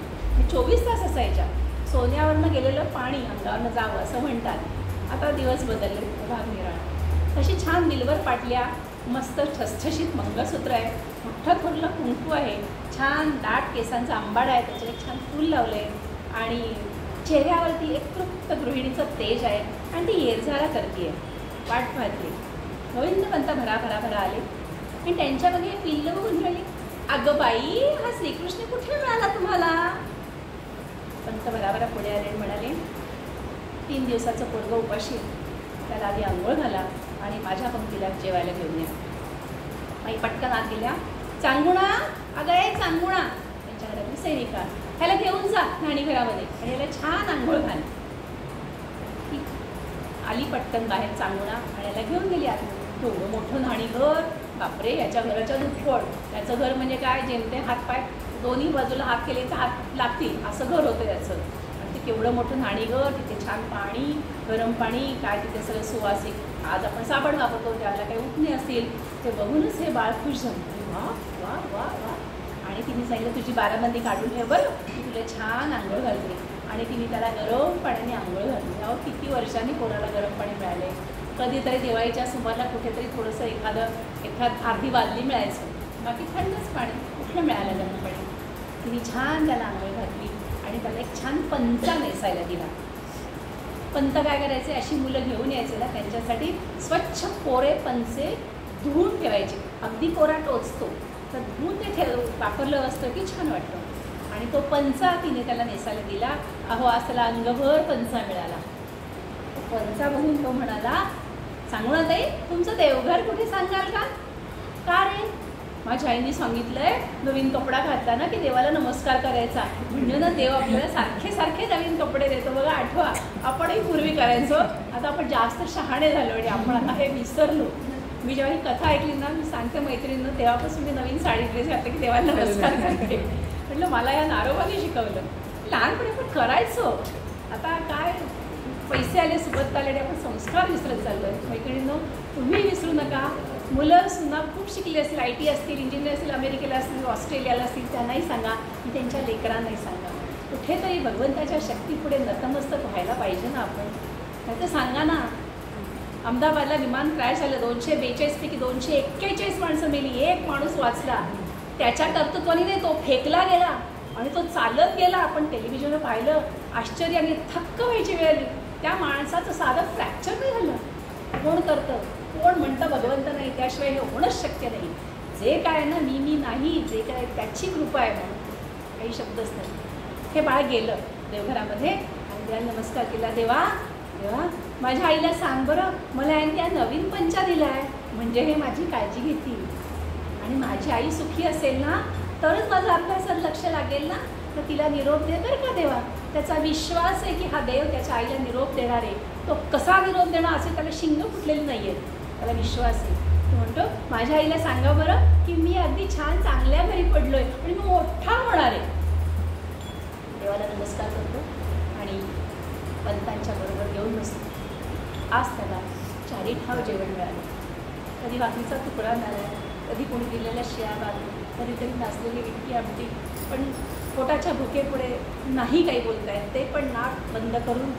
24 तास असायच्या. सोन्यावरनं गेलेलं पाणी अंगावरनं जावं असं म्हणतात. आता दिवस बदलले, भाग निराळा. तशी छान बिलवर पाटल्या, मस्त ठसठशीत मंगळसूत्र आहे, मोठं थोरलं कुंकू आहे, छान दाट केसांचा आंबाडा आहे, त्याच्यावर छान फूल लावलं आहे आणि चेहऱ्यावरती एक तृप्त गृहिणीचं तेज आहे आणि ती येरझारा करते आहे, वाट पाहते. गोविंद पंत भरा भरा भरा आले आणि त्यांच्या मागे पिल्लं बघून मिळाली. अगं बाई, हा श्रीकृष्ण कुठे मिळाला तुम्हाला? पंत भराभरा पुढे आले आणि म्हणाले, 3 दिवसाचं पोरगं उपाशी, त्याला आधी आंघोळ घाला आणि माझ्या पंक्तीला जेवायला घेऊन या. आई पटकन आत गेल्या. चांगुणा, अगं आहे चांगुणा, त्यांच्या घरातली सेविका, ह्याला घेऊन जा न्हाणीघरामध्ये आणि ह्याला छान आंघोळ घाल. आली पटकन बाहेर चांगुणा आणि याला घेऊन गेली आत. थोडं मोठं न्हाणीघर, बापरे, याच्या घराच्या दुप्पट. त्याचं घर म्हणजे काय, जेमते हातपाय दोन्ही बाजूला हात केले तर हात लागतील असं घर होतं याचं. आणि ते केवढं मोठं न्हाणीघर, तिथे छान पाणी, गरम पाणी, काय तिथे सगळं सुवासिक. आज आपण साबण वापरतो, त्याला काही उठणे असतील, ते बघूनच हे बाळ खुश झालं. वा वा वा वा. आणि तिने सांगितलं, तुझी बाराबंदी काढून ठेव बरं, मी तुला छान आंघोळ घालते. आणि तिने त्याला गरम पाण्याने आंघोळ घालली. अहो किती वर्षांनी कोणाला गरम पाणी मिळाले. कधीतरी दिवाळीच्या सुमारला कुठेतरी थोडंसं एखाद अर्धी बादली मिळायचं, बाकी थंडच पाणी कुठलं मिळालं गरम पाणी. तिने छान त्याला आंघोळ घातली आणि त्याला एक छान पंचा नेसायला दिला. पंत काय करायचे, अशी मुलं घेऊन यायचे ना, त्यांच्यासाठी स्वच्छ कोरे पंचे धुवून ठेवायचे. अगदी कोरा टोचतो तर धुवून ते वापरलं असतं की छान वाटतं. आणि तो पंचा तिने त्याला नेसायला दिला. अहो आज त्याला अंगभर पंचा मिळाला. पंचा बघून तो म्हणाला, सांगू ना ताई, तुमचं देवघर कुठे सांगाल का? का रे? माझ्या आईने सांगितलंय नवीन कपडा घातला ना की देवाला नमस्कार करायचा, म्हणजे ना देव आपल्याला सारखे सारखे नवीन कपडे देतो. बघा आठवा, आपणही पूर्वी करायचो, आता आपण जास्त शहाणे झालो आणि आपण आता हे विसरलो. मी जेव्हा ही कथा ऐकली ना, मी सांगते मैत्रिणींना, तेव्हापासून मी नवीन साडी ड्रेस घातले की देवाला नमस्कार करते. म्हटलं मला या नारोबाने शिकवलं. लहानपणी आपण करायचो, आता काय पैसे आले, सुबत्ता आले आणि आपण संस्कार विसरत चाललो आहे. मैत्रिणींनो, तुम्ही विसरू नका. मुलं सुद्धा खूप शिकली असतील, IT असतील, इंजिनियर असतील, अमेरिकेला असतील, ऑस्ट्रेलियाला असतील, त्यांनाही सांगा की त्यांच्या लेकरांनाही सांगा. कुठेतरी भगवंताच्या शक्तीपुढे नतमस्तक व्हायला पाहिजे ना आपण. नाही तर सांगा ना, अहमदाबादला विमान क्रॅश झालं, 242 पैकी 241 माणसं मेली, एक माणूस वाचला. त्याच्या कर्तृत्वाने नाही, तो फेकला गेला आणि तो चालत गेला. आपण टेलिव्हिजनवर पाहिलं, आश्चर्याने थक्क व्हायची वेळ आली. त्या माणसाचं साधं फ्रॅक्चर नाही झालं. कोण करतं? कोण म्हणतं भगवंत नाही, त्याशिवाय हे होणंच शक्य नाही. जे काय ना, मी नाही, जे काय त्याची कृपा आहे म्हणून काही शब्दच नाही. हे बाळ गेलं देवघरामध्ये आणि त्याला नमस्कार केला. देवा देवा, माझ्या आईला सांग बरं, मला यांनी त्या नवीन पंचा दिला आहे, म्हणजे हे माझी काळजी घेतील आणि माझी आई सुखी असेल ना तरच माझं अभ्यासात लक्ष लागेल ना. तर तिला निरोप दे बरं का देवा. त्याचा विश्वास आहे की हा देव त्याच्या आईला निरोप देणार आहे. तो कसा निरोप देणार असे त्याला शिंग फुटलेली नाही आहेत, त्याला विश्वास आहे. तो म्हणतो, माझ्या आईला सांगा बरं की मी अगदी छान चांगल्या घरी पडलो आहे आणि मी मोठा होणार आहे. देवाला नमस्कार करतो आणि पंतांच्या बरोबर घेऊन बसतो. आज त्याला 4 ठाव जेवण मिळालं. कधी भाकरीचा तुकडा मिळाला, कधी कोणी दिलेल्या शिळ्या भाकरी, कधीतरी नाचलेली इतकी आमटी. पण पोटाच्या भुकेपुढे नाही काही बोलतायत, ते पण नाक बंद करून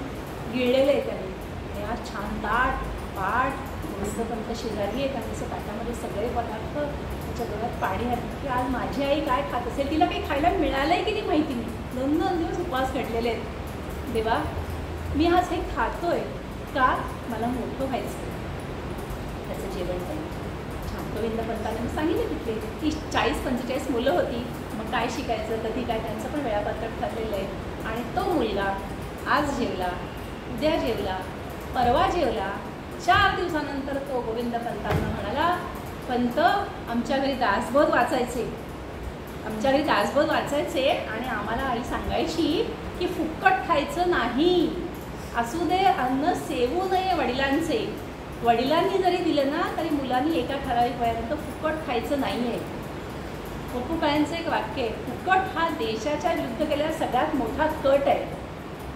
गिळलेलं आहे त्याने. आणि आज छान ताट पाट मस्त पंत शेजारी आहे, त्याचं ताटामध्ये सगळे पदार्थ, त्याच्या डोळ्यात पाणी आहे की आज माझी आई काय खात असेल, तिला काही खायला मिळालं आहे की नाही माहिती नाही. 2 दिवस उपवास घडलेले आहेत. देवा, मी आज हे खातोय का, मला मोठं व्हायचं. त्याचं जेवण काही छान गोविंद पंतांनी सांगितलं. तिथले 40-45 मुलं होती. मग काय शिकायचं, कधी काय, त्यांचं पण वेळापत्रक ठरलेलं आहे. आणि तो मुलगा आज जेवला, उद्या जेवला, परवा जेवला. 4 दिवसानंतर तो गोविंद पंतांना म्हणाला, पंत, आमच्या घरी दासबोध वाचायचे, आमच्या घरी दासबोध वाचायचे आणि आम्हाला आई सांगायची की फुकट खायचं नाही, असू दे अन्न सेवू नये वडिलांचे. वडिलांनी जरी दिलं ना तरी मुलांनी एका ठराविक वयानंतर फुकट खायचं नाही आहे. पप्पू काळेंचं एक वाक्य आहे, फुकट हा देशाच्या युद्ध केलेला सगळ्यात मोठा कट आहे.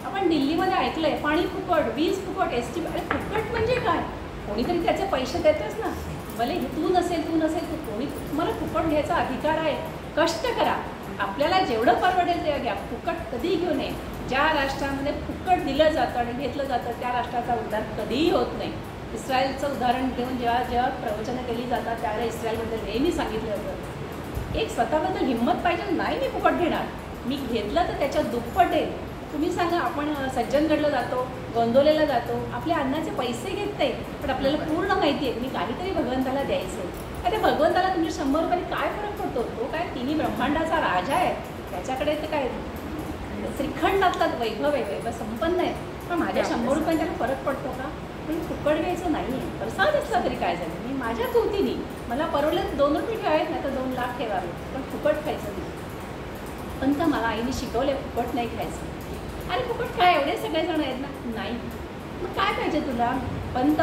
आपण दिल्लीमध्ये ऐकलंय पाणी फुकट, वीज फुकट, ST. अरे फुकट म्हणजे काय? कोणीतरी त्याचे पैसे देतच ना. भले तू नसेल तू कोणी तुम्हाला फुकट घ्यायचा अधिकार आहे. कष्ट करा, आपल्याला जेवढं परवडेल ते घ्या, फुकट कधीही घेऊ नये. ज्या राष्ट्रामध्ये फुकट दिलं जातं आणि घेतलं जातं त्या राष्ट्राचा उद्धार कधीही होत नाही. इस्रायलचं उदाहरण घेऊन जेव्हा प्रवचनं केली जातात त्यावेळेला इस्रायलबद्दल नेहमी सांगितलं होतं, एक स्वतःबद्दल हिंमत पाहिजे, नाही मी फुकट घेणार, मी घेतलं तर त्याच्या दुप्पट आहे. तुम्ही सांगा, आपण सज्जनगडला जातो, गोंदवलेला जातो, आपल्या अन्नाचे पैसे घेत नाही, पण आपल्याला पूर्ण माहिती आहे मी काहीतरी भगवंताला द्यायचं आहे. त्या भगवंताला तुमच्या 100 रुपयाने काय फरक पडतो? तो काय तिन्ही ब्रह्मांडाचा राजा आहे, त्याच्याकडे तर काय श्रीखंडातला वैभव आहे, वैभव संपन्न आहे. पण माझ्या 100 रुपयाने त्याला फरक पडतो का? पण फुकट घ्यायचं नाही आहे. प्रसाद असला तरी काय झालं, मी माझ्या चौथीनी मला परवडलं 2 रुपये ठेवावेत नाही तर 2 लाख ठेवावे, पण फुकट खायचं नाही. पण का मला आईने शिकवले फुकट नाही खायचं. अरे फुकट काय, एवढे सगळेजण आहेत ना. नाही, मग काय पाहिजे तुला? पंत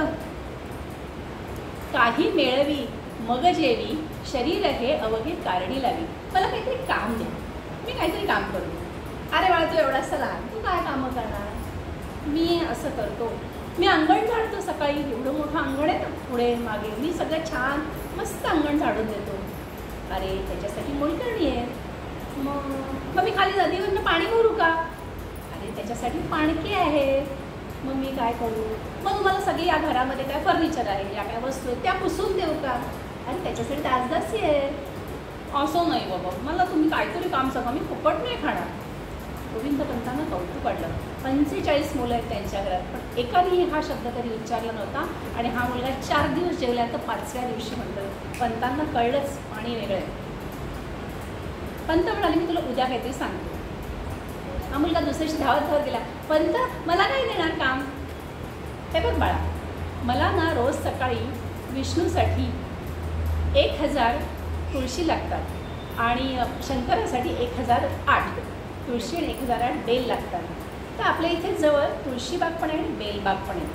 काही मिळवी मग जेवी, शरीर हे अवघे कारणी लावी. मला काहीतरी काम द्या, मी काहीतरी काम करू. अरे बाळा तू एवढासा लहान, तू काय कामं करणार? मी असं करतो, मी अंगण झाडतो सकाळी, एवढं मोठं अंगण आहे ना पुढे मागे, मी सगळं छान मस्त अंगण झाडून देतो. अरे त्याच्यासाठी मोलकरणी आहे. मग मी खाली नदीवरनं पाणी भरू का? अरे त्याच्यासाठी पाणकी आहे. मग मी काय करू? मग तुम्हाला सगळी या घरामध्ये काय फर्निचर आहे, या काय वस्तू आहेत त्या पुसून देऊ का? अरे त्याच्यासाठी दासदासी आहे. असं नाही बाबा, मला तुम्ही काहीतरी काम सांगा, मी फुकट नाही खाणार. गोविंद पंतांना कौतुक वाटलं. 45 मुलं आहेत त्यांच्या घरात, पण एकानेही हा शब्द कधी उच्चारला नव्हता. आणि हा मुलगा 4 दिवस जेवला तर 5व्या दिवशी म्हणतो. पंतांना कळलंच पाणी वेगळं आहे. पंत म्हणाले मी तुला उद्या काहीतरी सांगतो. हा मुलगा दुसऱ्या दिवशी धावत गेला. पंत मला काय देणार काम? हे बघ बाळा, मला ना रोज सकाळी विष्णूसाठी 1000 तुळशी लागतात आणि शंकरासाठी 1008 तुळशी आणि 1008 बेल लागतात. तर आपल्या इथे जवळ तुळशी बाग पण आहे आणि बेल बाग पण आहे.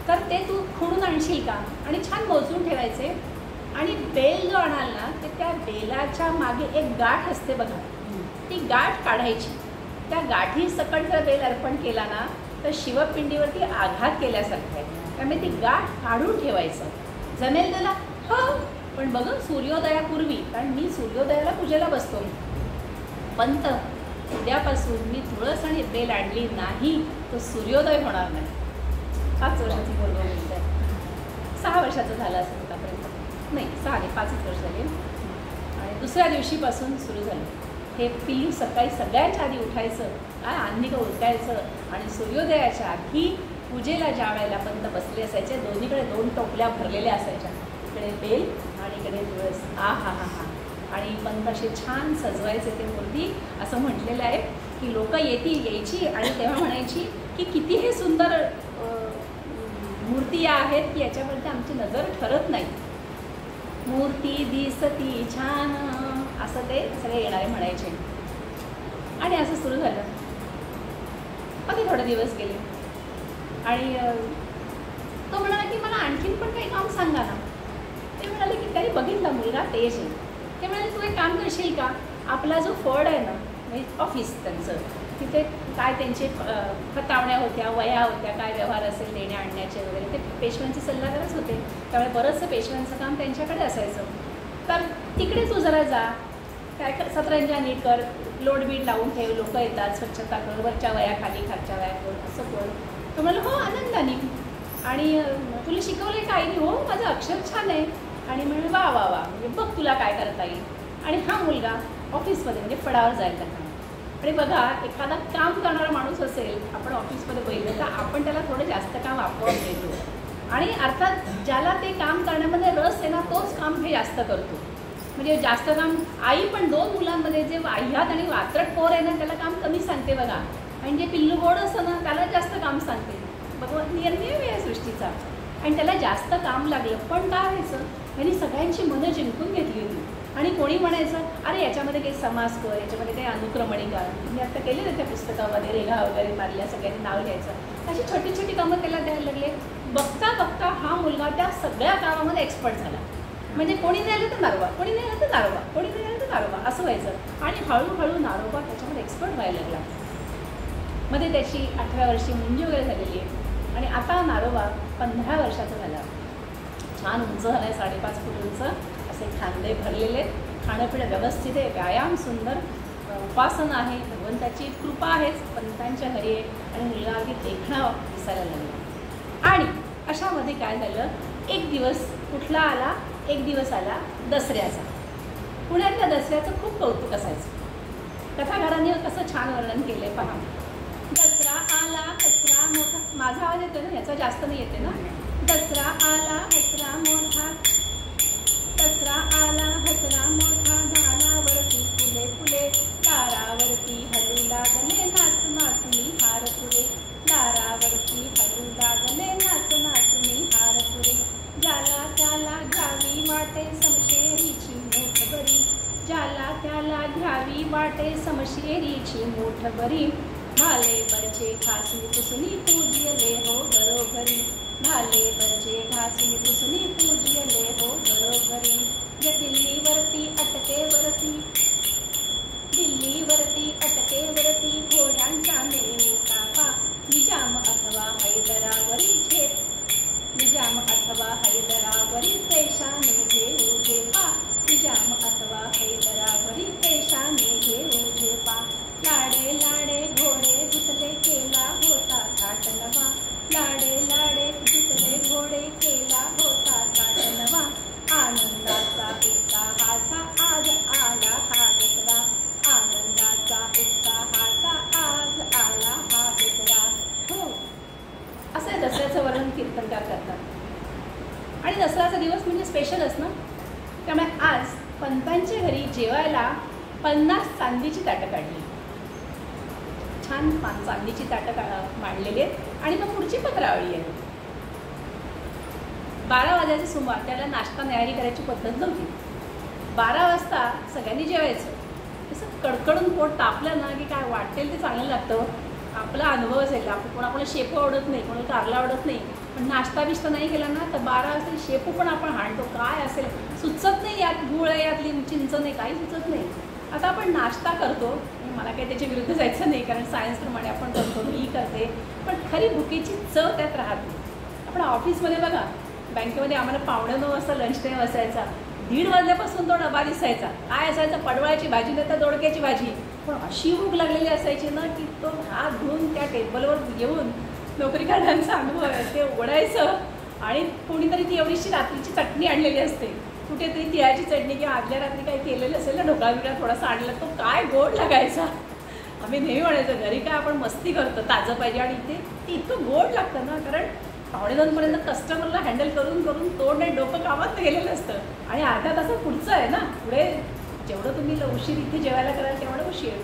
तर ते तू खुडून आणशील का? आणि छान मोजून ठेवायचे. आणि बेल जो आणाल ना ते त्या बेलाच्या मागे एक गाठ असते बघा, ती गाठ काढायची. त्या गाठी सकट जर बेल अर्पण केला ना तर शिवपिंडीवरती आघात केल्यासारखं आहे. त्यामुळे ती गाठ काढून ठेवायचं. जमेल त्याला? हो, पण बघ सूर्योदयापूर्वी, कारण मी सूर्योदयाला पूजेला बसतो. पंत उद्यापासून मी तुळस आणि बेल आणली नाही तर सूर्योदय होणार नाही. 5 वर्षाची मुलगा बोलत आहे. 6 वर्षाचं झालं असेल आतापर्यंत, नाही 6 नाही 5च वर्ष झाले. आणि दुसऱ्या दिवशीपासून सुरू झालं. हे पिल्लू सकाळी सगळ्यांच्या आधी उठायचं, काय अन्निक उरकायचं आणि सूर्योदयाच्या आधी पूजेला ज्या वेळेला पंत बसले असायचे, दोन्हीकडे 2 टोपल्या भरलेल्या असायच्या, इकडे बेल आणि इकडे तुळस. हा हा हा हा. आणि पंत असे छान सजवायचे ते मूर्ती. असं म्हटलेलं आहे की लोक यायची आणि तेव्हा म्हणायची की किती हे सुंदर मूर्ती आहेत की याच्यावरती आमची नजर ठरत नाही. मूर्ती दिसती छान, असं ते सगळे येणारे म्हणायचे. आणि असं सुरू झालं. मग ते थोडे दिवस गेले आणि तो म्हणाला की मला आणखीन पण काही काम सांगा ना. ते म्हणाले की काही बघितला मुलगा तेज आहे. ते म्हणाले तू एक काम करशील का? आपला जो फड आहे ना म्हणजे ऑफिस त्यांचं, तिथे काय त्यांचे खतावण्या होत्या, वया होत्या, काय व्यवहार असेल देण्या आणण्याचे वगैरे, ते पेशव्यांचे सल्लागारच होते. त्यामुळे बरंचसं पेशव्यांचं काम त्यांच्याकडे असायचं. तर तिकडे तू जरा जा, काय सतरंजा नीट कर, लोड बीट लावून ठेव, लोक येतात, स्वच्छता कर, वरच्या वया खाली, खालच्या वया कर, असं कर. तो म्हणाला हो आनंदाने. आणि तुला शिकवलं का आईने? हो माझं अक्षर छान आहे. आणि म्हणलं वा वा वा, म्हणजे बघ तुला काय करता येईल. आणि हा मुलगा ऑफिसमध्ये म्हणजे फडावर जायला लागला. आणि बघा एखादा काम करणारा माणूस असेल, आपण ऑफिसमध्ये बघितलं तर आपण त्याला थोडं जास्त काम आपोआप देतो. आणि अर्थात ज्याला ते काम करण्यामध्ये रस आहे ना तोच काम हे जास्त करतो. म्हणजे जास्त काम आई पण 2 मुलांमध्ये जे वाह्यात आणि वात्रट पोर आहे ना त्याला काम कमी सांगते बघा. आणि जे पिल्लू गोड असतं ना त्याला जास्त काम सांगते. भगवत नियम आहे सृष्टीचा. आणि त्याला जास्त काम लागलं. पण काय व्हायचं, यांनी सगळ्यांची मनं जिंकून घेतली होती. आणि कोणी म्हणायचं अरे याच्यामध्ये काही समास कर, याच्यामध्ये काही अनुक्रमणिका, मी आता केले ना त्या पुस्तकामध्ये रेघा वगैरे मारल्या, सगळ्यांनी नाव लिहायचं, अशी छोटी छोटी कामं त्याला द्यायला लागले. बघता बघता हा मुलगा त्या सगळ्या कामामध्ये एक्सपर्ट झाला. म्हणजे कोणी नाही आलं तर नारोबा, कोणी नाही आलं तर नारोबा, कोणी नाही आलं तर नारोबा असं व्हायचं. आणि हळूहळू नारोबा त्याच्यामध्ये एक्सपर्ट व्हायला लागला. मध्ये त्याची 18 वर्षी मुंजी वगैरे झालेली आहे आणि आता नारोबा 15 वर्षाचा झाला. छान उंच झाला आहे, 5.5 फूट उंच, असे खांदे भरलेले, खाणंपिणं व्यवस्थित आहे, व्यायाम सुंदर, उपासना आहे, भगवंताची कृपा आहेच, पंतांच्या हरी आहे आणि मुलगा अगदी देखणा दिसायला लागला. आणि अशामध्ये काय झालं, एक दिवस कुठला आला, एक दिवस आला दसऱ्याचा. पुण्यातल्या दसऱ्याचं खूप कौतुक असायचं. कथाकारांनी कसं छान वर्णन केलं आहे पहा. दसरा आला हसरा मोठा, माझा आवाज येतो ना, याचा जास्त नाही येते ना. दसरा आला हसरा मोठा, दसरा आला हसरा मोठा, दारावरती फुले फुले, दारावरती हलू लागले नाच नाचणी हार पुरे, दारावरती हलू लागले नाच नाचणी हार पुरे, ज्याला त्याला घ्यावी वाटे समशेरीची मोठ बरी, ज्याला त्याला घ्यावी वाटे समशेरीची मोठ बरी, भाले बरचे घासणी पुसणी पूज्यले हो घरोघरी, भाले बरचे घासणी पुसणी पूज्यले हो घरोघरी, जे दिल्लीवरती अटके वरती, दिल्लीवरती अटके वरती, घोड्यांचा नेऊ कापा, निजाम अथवा हैदरावरी झेप, निजाम अथवा हैदरावरी पेशाने घेऊ झेपा, निजाम अथवा हैदरावरी पेशाने घेऊ झेपा, लाडे लाडे घोडे धुतले केला होता थाट नवा, लाडे लाडे धुतले घोडे केला होता थाट नवा, आनंदाचा उत्साहाचा आज आला हा दसरा, आनंदाचा उत्साहाचा आज आला हा दसरा. हो, असं दसऱ्याचं वर्णन कीर्तनकार करतात. आणि दसऱ्याचा दिवस म्हणजे स्पेशलच ना, त्यामुळे आज पंतांच्या घरी जेवायला 50 चांदीची ताटं काढली, छान चांदीची ताटं मांडलेली आहेत. आणि मग पुढची पत्रावळी आहे. 12 वाजायचे सुमार, त्याला नाश्ता न्यारी करायची पद्धत नव्हती. 12 वाजता सगळ्यांनी जेवायचं. तसं कडकडून पोट तापलं ना की काय वाटेल ते चांगलं लागतं. आपला अनुभवच आहे, आपण कोणाला शेपू आवडत नाही, कोणाला कारला आवडत नाही, पण नाश्ता बिष्टा नाही केला ना तर 12 वाजता शेपू पण आपण हाणतो. काय असेल सुचत नाही, यात गुळ आहे, यातली चिंच नाही, काही सुचत नाही. आता आपण नाश्ता करतो, मला काही त्याच्या विरुद्ध जायचं नाही, कारण सायन्सप्रमाणे आपण करतो, मी करते, पण खरी भुकेची चव त्यात राहते. आपण ऑफिसमध्ये बघा, बँकेमध्ये आम्हाला 8:45 वाजता लंच टाईम असायचा, 1:30 वाजल्यापासून तो डबा दिसायचा. काय असायचं, पडवळाची भाजी नाही तर दोडक्याची भाजी, पण अशी भूक लागलेली असायची ना की तो हात धुवून त्या टेबलवर येऊन नोकरीकरणांचा अनुभव आहे ते उघडायचं. आणि कोणीतरी ती एवढीशी रात्रीची चटणी आणलेली असते, कुठेतरी तिळाची चटणी किंवा आदल्या रात्री काही केलेलं असेल ना, ढोकळा बिकळा थोडासा आणला, तो काय गोड लागायचा. आम्ही नेहमी म्हणायचो घरी काय आपण मस्ती करतो, ताजं पाहिजे, आणि इथे इतकं गोड लागतं ना, कारण 1:45 कस्टमरला हँडल करून करून तोंड आणि डोकं कामात गेलेलं असतं. आणि अर्ध्या तासात पुढचं आहे ना, पुढे जेवढं तुम्ही उशीर इथे जेवायला कराल तेवढं उशीर.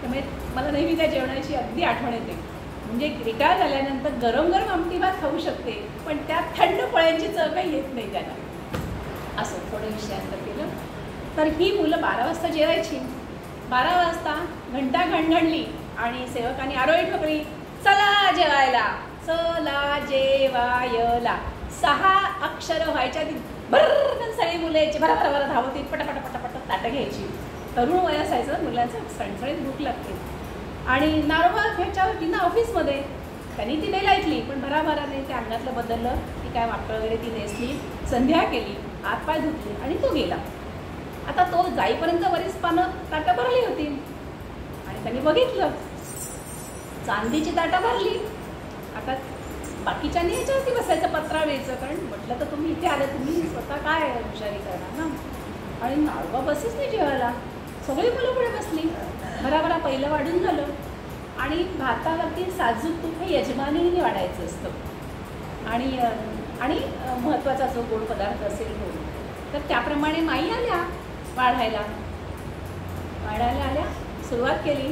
त्यामुळे मला नेहमी त्या जेवणाची अगदी आठवण येते. म्हणजे रिटायर झाल्यानंतर गरम गरम आमटी भात खाऊ शकते, पण त्यात थंड फळ्यांची चव काही येत नाही त्यांना. असं थोडं विषयांतर केलं तर ही मुलं 12 वाजता जेवायची. 12 वाजता घंटा घणघणली आणि सेवकांनी आरोळी ठोकली, चला जेवायला, चला जेवायला. 6 अक्षर व्हायच्या आधी भरकन सगळी मुलं यायची, भरा धावती, पटापट पटापट ताटं घ्यायची. तरुण वय असायचं, मुलांचं सणसणीत भूक लागते. आणि नारोबा ह्याच्यावरती ना ऑफिसमध्ये त्यांनी ती बेल ऐकली, पण भराभराने त्या अंगातलं बदललं, ती काय वाटलं वगैरे ती नेसली, संध्या केली, हातपाय धुतले आणि तो गेला. आता तो जाईपर्यंत बरीच पानं ताटं भरली होती आणि त्यांनी बघितलं चांदीची ताटं भरली. आता बाकीच्यांनी याच्यावरती बसायचं, पत्रावेळीचं, कारण म्हटलं तर तुम्ही इथे आले, तुम्ही स्वतः काय हुशारी करणार ना. आणि नारोबा बसेच नाही जेवायला, सगळी मुलं पुढे बसली. भराभरा पहिलं वाढून झालं आणि भातावरती साजूक तूप हे यजमानीने वाढायचं असतं. आणि महत्त्वाचा जो गोड पदार्थ असेल गोड, तर त्याप्रमाणे माई आल्या वाढायला आल्या, सुरुवात केली.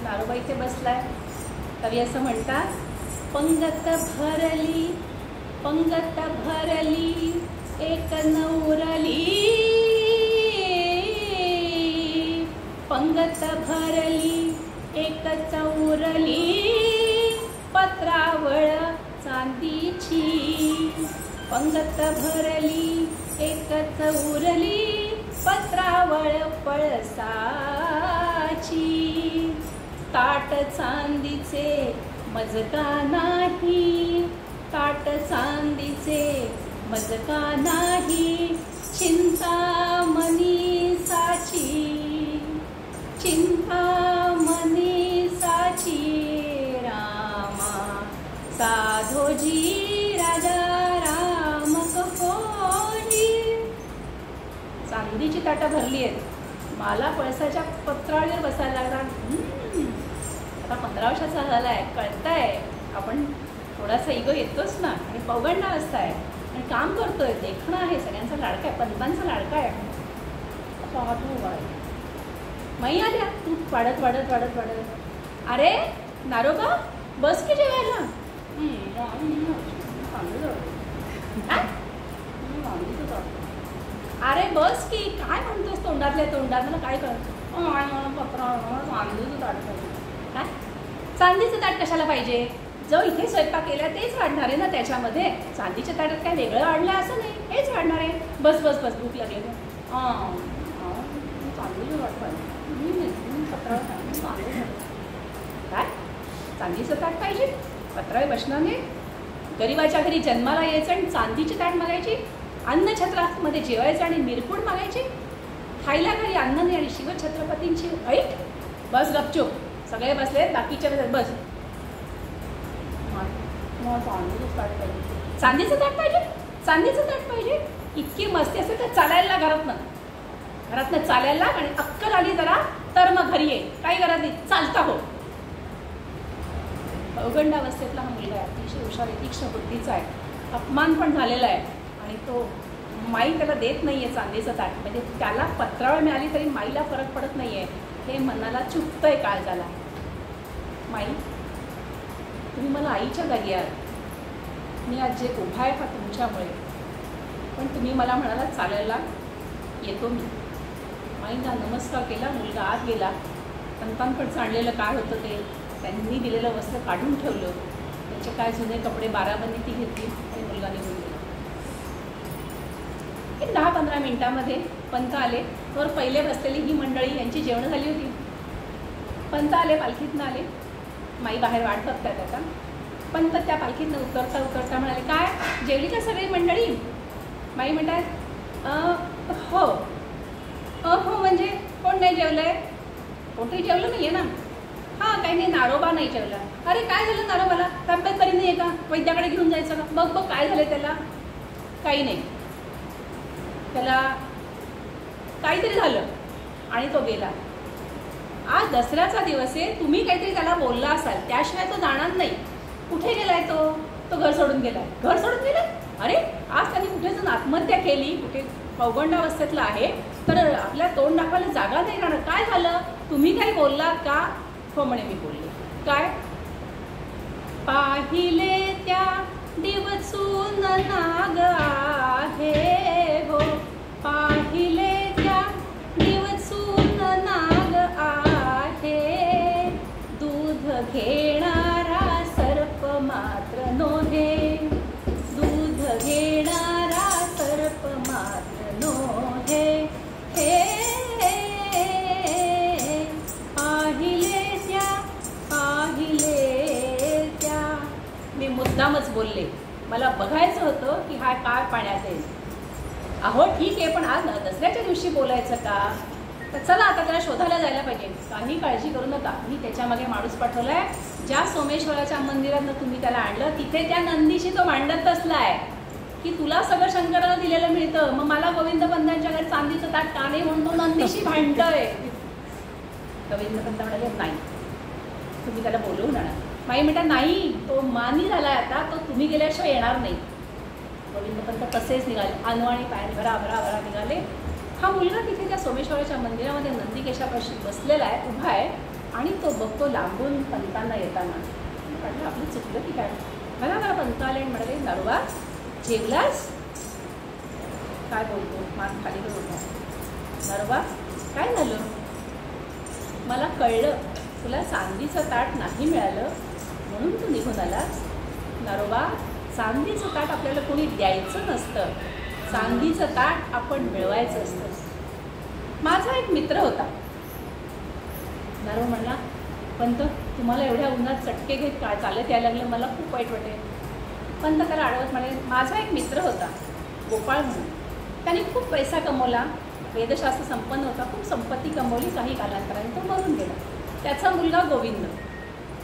नारोबा इथे बसलाय. कवी असं म्हणतात, पंगत भरली एक नवरली, पंगत भरली एक चौरली, पत्रावळ चांदीची, पंगत भरली एकच उरली पत्रावळ पळसाची, ताट चांदीचे मजका नाही, ताट चांदीचे मजका नाही, चिंतामणी साची, चिंतामणी साची रामा, साधोजी राजा राम कपोजी. चांदीची ताटं भरली आहेत, मला पळसाच्या पत्रावळीवर बसायला लागला. आता 15 वर्षाचा झाला आहे, कळतंय आपण थोडासा इगो येतोच ना, आणि पौगंडा असताय आणि काम करतोय, देखणं आहे, सगळ्यांचा लाडका आहे, पंतांचा लाडका आहे. माई आल्या तू वाढत वाढत वाढत वाढत, अरे नारोबा बस की जेवायला. अरे बस की, काय म्हणतोस तोंडातल्या तोंडात, मला काय कळत. पत्र चांदीचं ताट पाहिजे. काय चांदीचं ताट कशाला पाहिजे? जो इथे स्वयंपाक केला तेच वाढणार आहे ना त्याच्यामध्ये. चांदीच्या ताटात काय वेगळं वाढलं असं नाही, हेच वाढणार आहे. बस बस बस भूक लागली. चांदीचं ताट पाहिजे. काय चांदीचं ताट पाहिजे? पत्रावे बसणाने गरिबाच्या घरी जन्माला यायचं आणि चांदीची ताट मागायची, अन्नछत्रामध्ये जेवायचं आणि मिरपूड मागायची, खायला घरी अन्न नाही आणि शिवछत्रपतींची ऐट. बस गपचूप, सगळे बसले, बाकीच्या बस. चांदीचं ताट पाहिजे, चांदीचं ताट पाहिजे, चांदीचं ताट पाहिजे. इतकी मस्ती असेल तर चालायला घरातनं चालायला, आणि अक्कल आली जरा तर मग घरी ये, काही गरज नाही, चालता हो. अवगंडावस्थेतला हा मुलगा आहे, अतिशय हुशार आहे, तीक्ष्ण बुद्धीचा आहे, अपमान पण झालेला आहे, आणि तो माई त्याला देत नाही आहे चांदीचं ताट. म्हणजे त्याला पत्रावळ मिळाली तरी माईला फरक पडत नाही आहे, हे मनाला चुकतंय काळजाला. माई तुम्ही मला आईच्या जागी आहात, मी आज जे उभा आहे हा तुमच्यामुळे, पण तुम्ही मला म्हणाला चालायला येतो मी. माईंना नमस्कार केला, मुलगा आत गेला. पंतांकडचं आणलेलं काय होतं ते त्यांनी दिलेलं वस्त्र काढून ठेवलं, त्याचे काय जुने कपडे बाराबंदी ती घेतली आणि मुलगा निघून गेला. 10-15 मिनिटामध्ये पंत आले. तर पहिले बसलेली ही मंडळी यांची जेवणं झाली होती. पंत आले, पालखीतनं आले, माई बाहेर वाट बघतायत. आता पंत त्या पालखीतनं उतरता उतरता म्हणाले, काय जेवली का सगळी मंडळी? माई म्हणतात हो. हो म्हणजे कोण नाही जेवलंय? कोणतरी जेवलं नाही आहे ना. हां काही नाही, नारोबा नाही जेवला. अरे काय झालं नारोबाला? तब्येत बरी नाही आहे का? वैद्याकडे घेऊन जायचं का? बघ बघ काय झालं त्याला? काही नाही, त्याला काहीतरी झालं आणि तो गेला. आज दसऱ्याचा दिवस आहे, तुम्ही काहीतरी त्याला बोलला असाल, त्याशिवाय तो जाणार नाही. कुठे गेलाय तो? तो घर सोडून गेलाय. घर सोडून गेला? अरे आज त्यांनी कुठे जाऊन आत्महत्या केली, कुठे पौगंडावस्थेतला आहे, तर आपल्या तोंड दाखवायला जागा नाही राहणार. काय झालं? तुम्ही काही बोललात का? हो म्हणे मी बोलले. काय? पाहिले त्या दिवसून नाग आहे हो, पाहिले त्या दिवसून नाग आहे, दूध घेणारा सर्प मात्र नोहे, दूध घेणारा सर्प मात्र नोहे. हे पाहिले त्या. मी मुद्दामच बोलले, मला बघायचं होतं की हा काय पाण्यात आहे. अहो ठीक आहे, पण आज दसऱ्याच्या दिवशी बोलायचं का? तर चला आता त्याला शोधायला जायला पाहिजे. काही काळजी करू नका, मी त्याच्यामागे माणूस पाठवलाय. ज्या सोमेश्वराच्या मंदिरात तुम्ही त्याला आणलं, तिथे त्या नंदीशी तो भांडत बसलाय की तुला सगळं शंकराला दिलेलं मिळतं, मग मला गोविंद पंतांच्या घरी चांदीचं ताट का नाही म्हणून तो नंदीशी भांडतोय. गोविंद पंत म्हणाले नाही, तुम्ही त्याला बोलवून आणा. माई म्हणतात नाही, तो मानी झालाय आता, तो तुम्ही गेल्याशिवाय येणार नाही. गोविंद पंत तसेच निघाले, अनवाणी पायात भरा भरा भरा निघाले. हा मुलगा तिथे त्या सोमेश्वराच्या मंदिरामध्ये नंदीकेशापाशी बसलेला आहे, उभा आहे, आणि तो बघतो लांबून पंतांना येताना. म्हटलं आपलं चुकलं की काय? मला पंत आले आणि म्हणाले, नारोबा जेवलास? काय बोलतो? मान खाली करून. नारोबा काय झालं? मला कळलं तुला चांदीचं ताट नाही मिळालं म्हणून तू निघून आलास. नारोबा चांदीचं ताट आपल्याला कोणी द्यायचं नसतं, चांदीचं ताट आपण मिळवायचं असतं. माझा एक मित्र होता. नारो म्हणला, पंत तुम्हाला एवढ्या उन्हात चटके घेत काय चालत यायला लागलं, मला खूप वाईट वाटेल. पंत त्याला अडवत म्हणे, माझा एक मित्र होता गोपाळ म्हणून, त्याने खूप पैसा कमवला, वेदशास्त्र संपन्न होता, खूप संपत्ती कमवली, काही कालांतराने तो मरून गेला. त्याचा मुलगा गोविंद.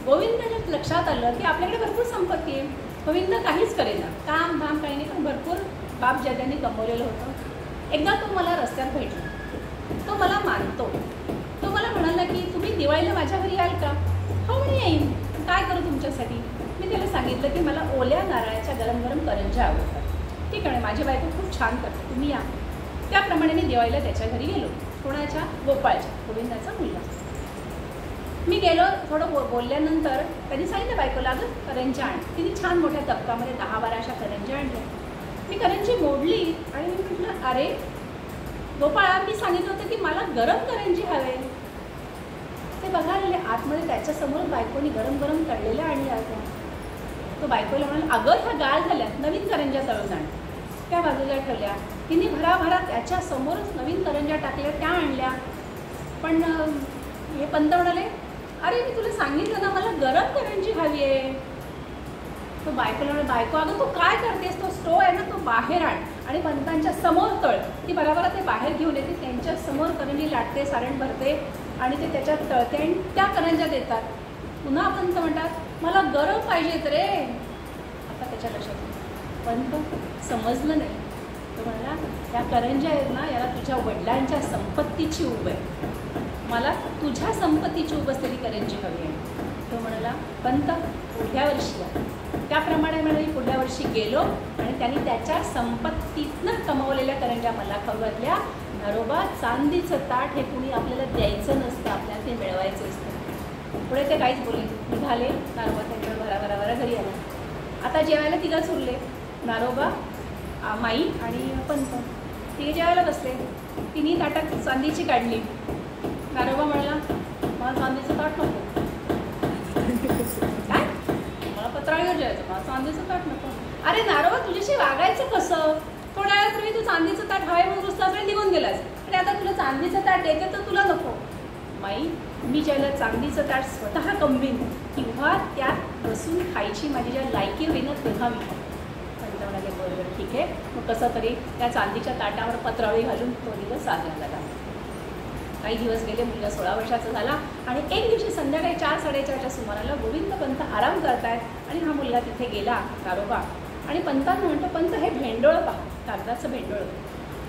गोविंदाच्या लक्षात आलं की आपल्याकडे भरपूर संपत्ती आहे, गोविंद काहीच करेना, काम धाम काही नाही, पण भरपूर बाप ज्याने कमवलेलं होतं. एकदा तो मला रस्त्यात भेटला, तो मला मानतो. तो मला म्हणाला की तुम्ही दिवाळीला माझ्या घरी याल का? हो म्हणे येईन, काय करू तुमच्यासाठी? मी त्याला सांगितलं की मला ओल्या नारळाच्या गरम गरम करंज्या आवडतात. ठीक आहे, माझी बायको खूप छान करते, तुम्ही या. त्याप्रमाणे मी दिवाळीला त्याच्या घरी गेलो. कोणाच्या? गोपाळच्या, गोविंदाचा मुलगा. मी गेलो, थोडं बोलल्यानंतर त्यांनी सांगितलं बायकोला, अगं करंज्या आण. तिने छान मोठ्या तपकामध्ये 10-12 अशा करंज्या आणल्या. मी करंजी मोडली आणि मी म्हटलं, अरे गोपाळा, मी सांगितलं होतं की मला गरम करंजी हवे. ते बघायला आतमध्ये त्याच्यासमोर बायकोनी गरम गरम तळलेल्या आणल्या होत्या. तो बायकोला म्हणाला, अगं ह्या गाळ झाल्या, नवीन करंज्या तळून आण. त्या बाजूला ठेवल्या. तिने भराभरा त्याच्यासमोरच नवीन करंज्या टाकल्या, त्या आणल्या. पण हे पंत म्हणाले, अरे मी तुला सांगितलं ना मला गरम करंजी हवी आहे. तो बायकोला म्हणाले, बायको अगं तू काय करतेस, तो स्टोव आहे ना तो बाहेर आण आणि पंतांच्या समोर तळ. ती बरोबर ते बाहेर घेऊन येते, त्यांच्या समोर करंजी लाटते, सारण भरते आणि ते त्याच्यात तळते आणि त्या करंज्या देतात. पुन्हा पंत म्हणतात, मला गरम पाहिजेत रे. आता त्याच्या लक्षात पंत समजलं नाही. तो म्हणाला, त्या करंज्या आहेत ना, याला तुझ्या वडिलांच्या संपत्तीची उब आहे, मला तुझ्या संपत्तीची उब असलेली करंजी हवी आहे. तो म्हणाला, पंत पुढल्या वर्षी या. त्याप्रमाणे म्हणाले पुढल्या वर्षी गेलो आणि त्यांनी त्याच्या संपत्तीतनं कमवलेल्या करंज्या मला खाऊ घातल्या. नरोबा, चांदीचं ताट हे कुणी आपल्याला द्यायचं नसतं, आपल्याला ते मिळवायचं असतं. पुढे ते काहीच बोलले, निघाले. नारोबा त्यांच्यावर भराभरा घरी आला. आता जेवायला तिघंच उरले, नारोबा, माई आणि पंत. तिघे जेवायला बसले. तिन्ही ताटात चांदीची काढली. नारोबा म्हणला, मला चांदीचं ताट नको. काय? मला पत्राळीवर जेवायचं, मला चांदीचं ताट नको. अरे नारोबा, तुझ्याशी वागायचं कसं? थोड्या वेळापूर्वी तू चांदीचं ताट हवे म्हणून रुसलास आणि निघून गेलास, आणि आता तुला चांदीचं ताट देते तर तुला नको. माई, मी ज्याला चांदीचं ताट स्वतः कमवीन किंवा त्यात बसून खायची माझी ज्या लायकी होईल ना तेव्हा मी खाऊ. पंत म्हणाले, बरोबर ठीक आहे. मग कसं तरी त्या चांदीच्या ताटावर पत्रावळी घालून तो दिवस साजरा झाला. काही दिवस गेले, मुलगा 16 वर्षाचा झाला आणि एक दिवशी संध्याकाळी 4-4:30च्या सुमाराला गोविंद पंत आराम करतायत आणि हा मुलगा तिथे गेला नारोबा आणि पंतांना म्हणतो, पंत हे भेंडोळं पहा, कागदाचं भेंडोळं.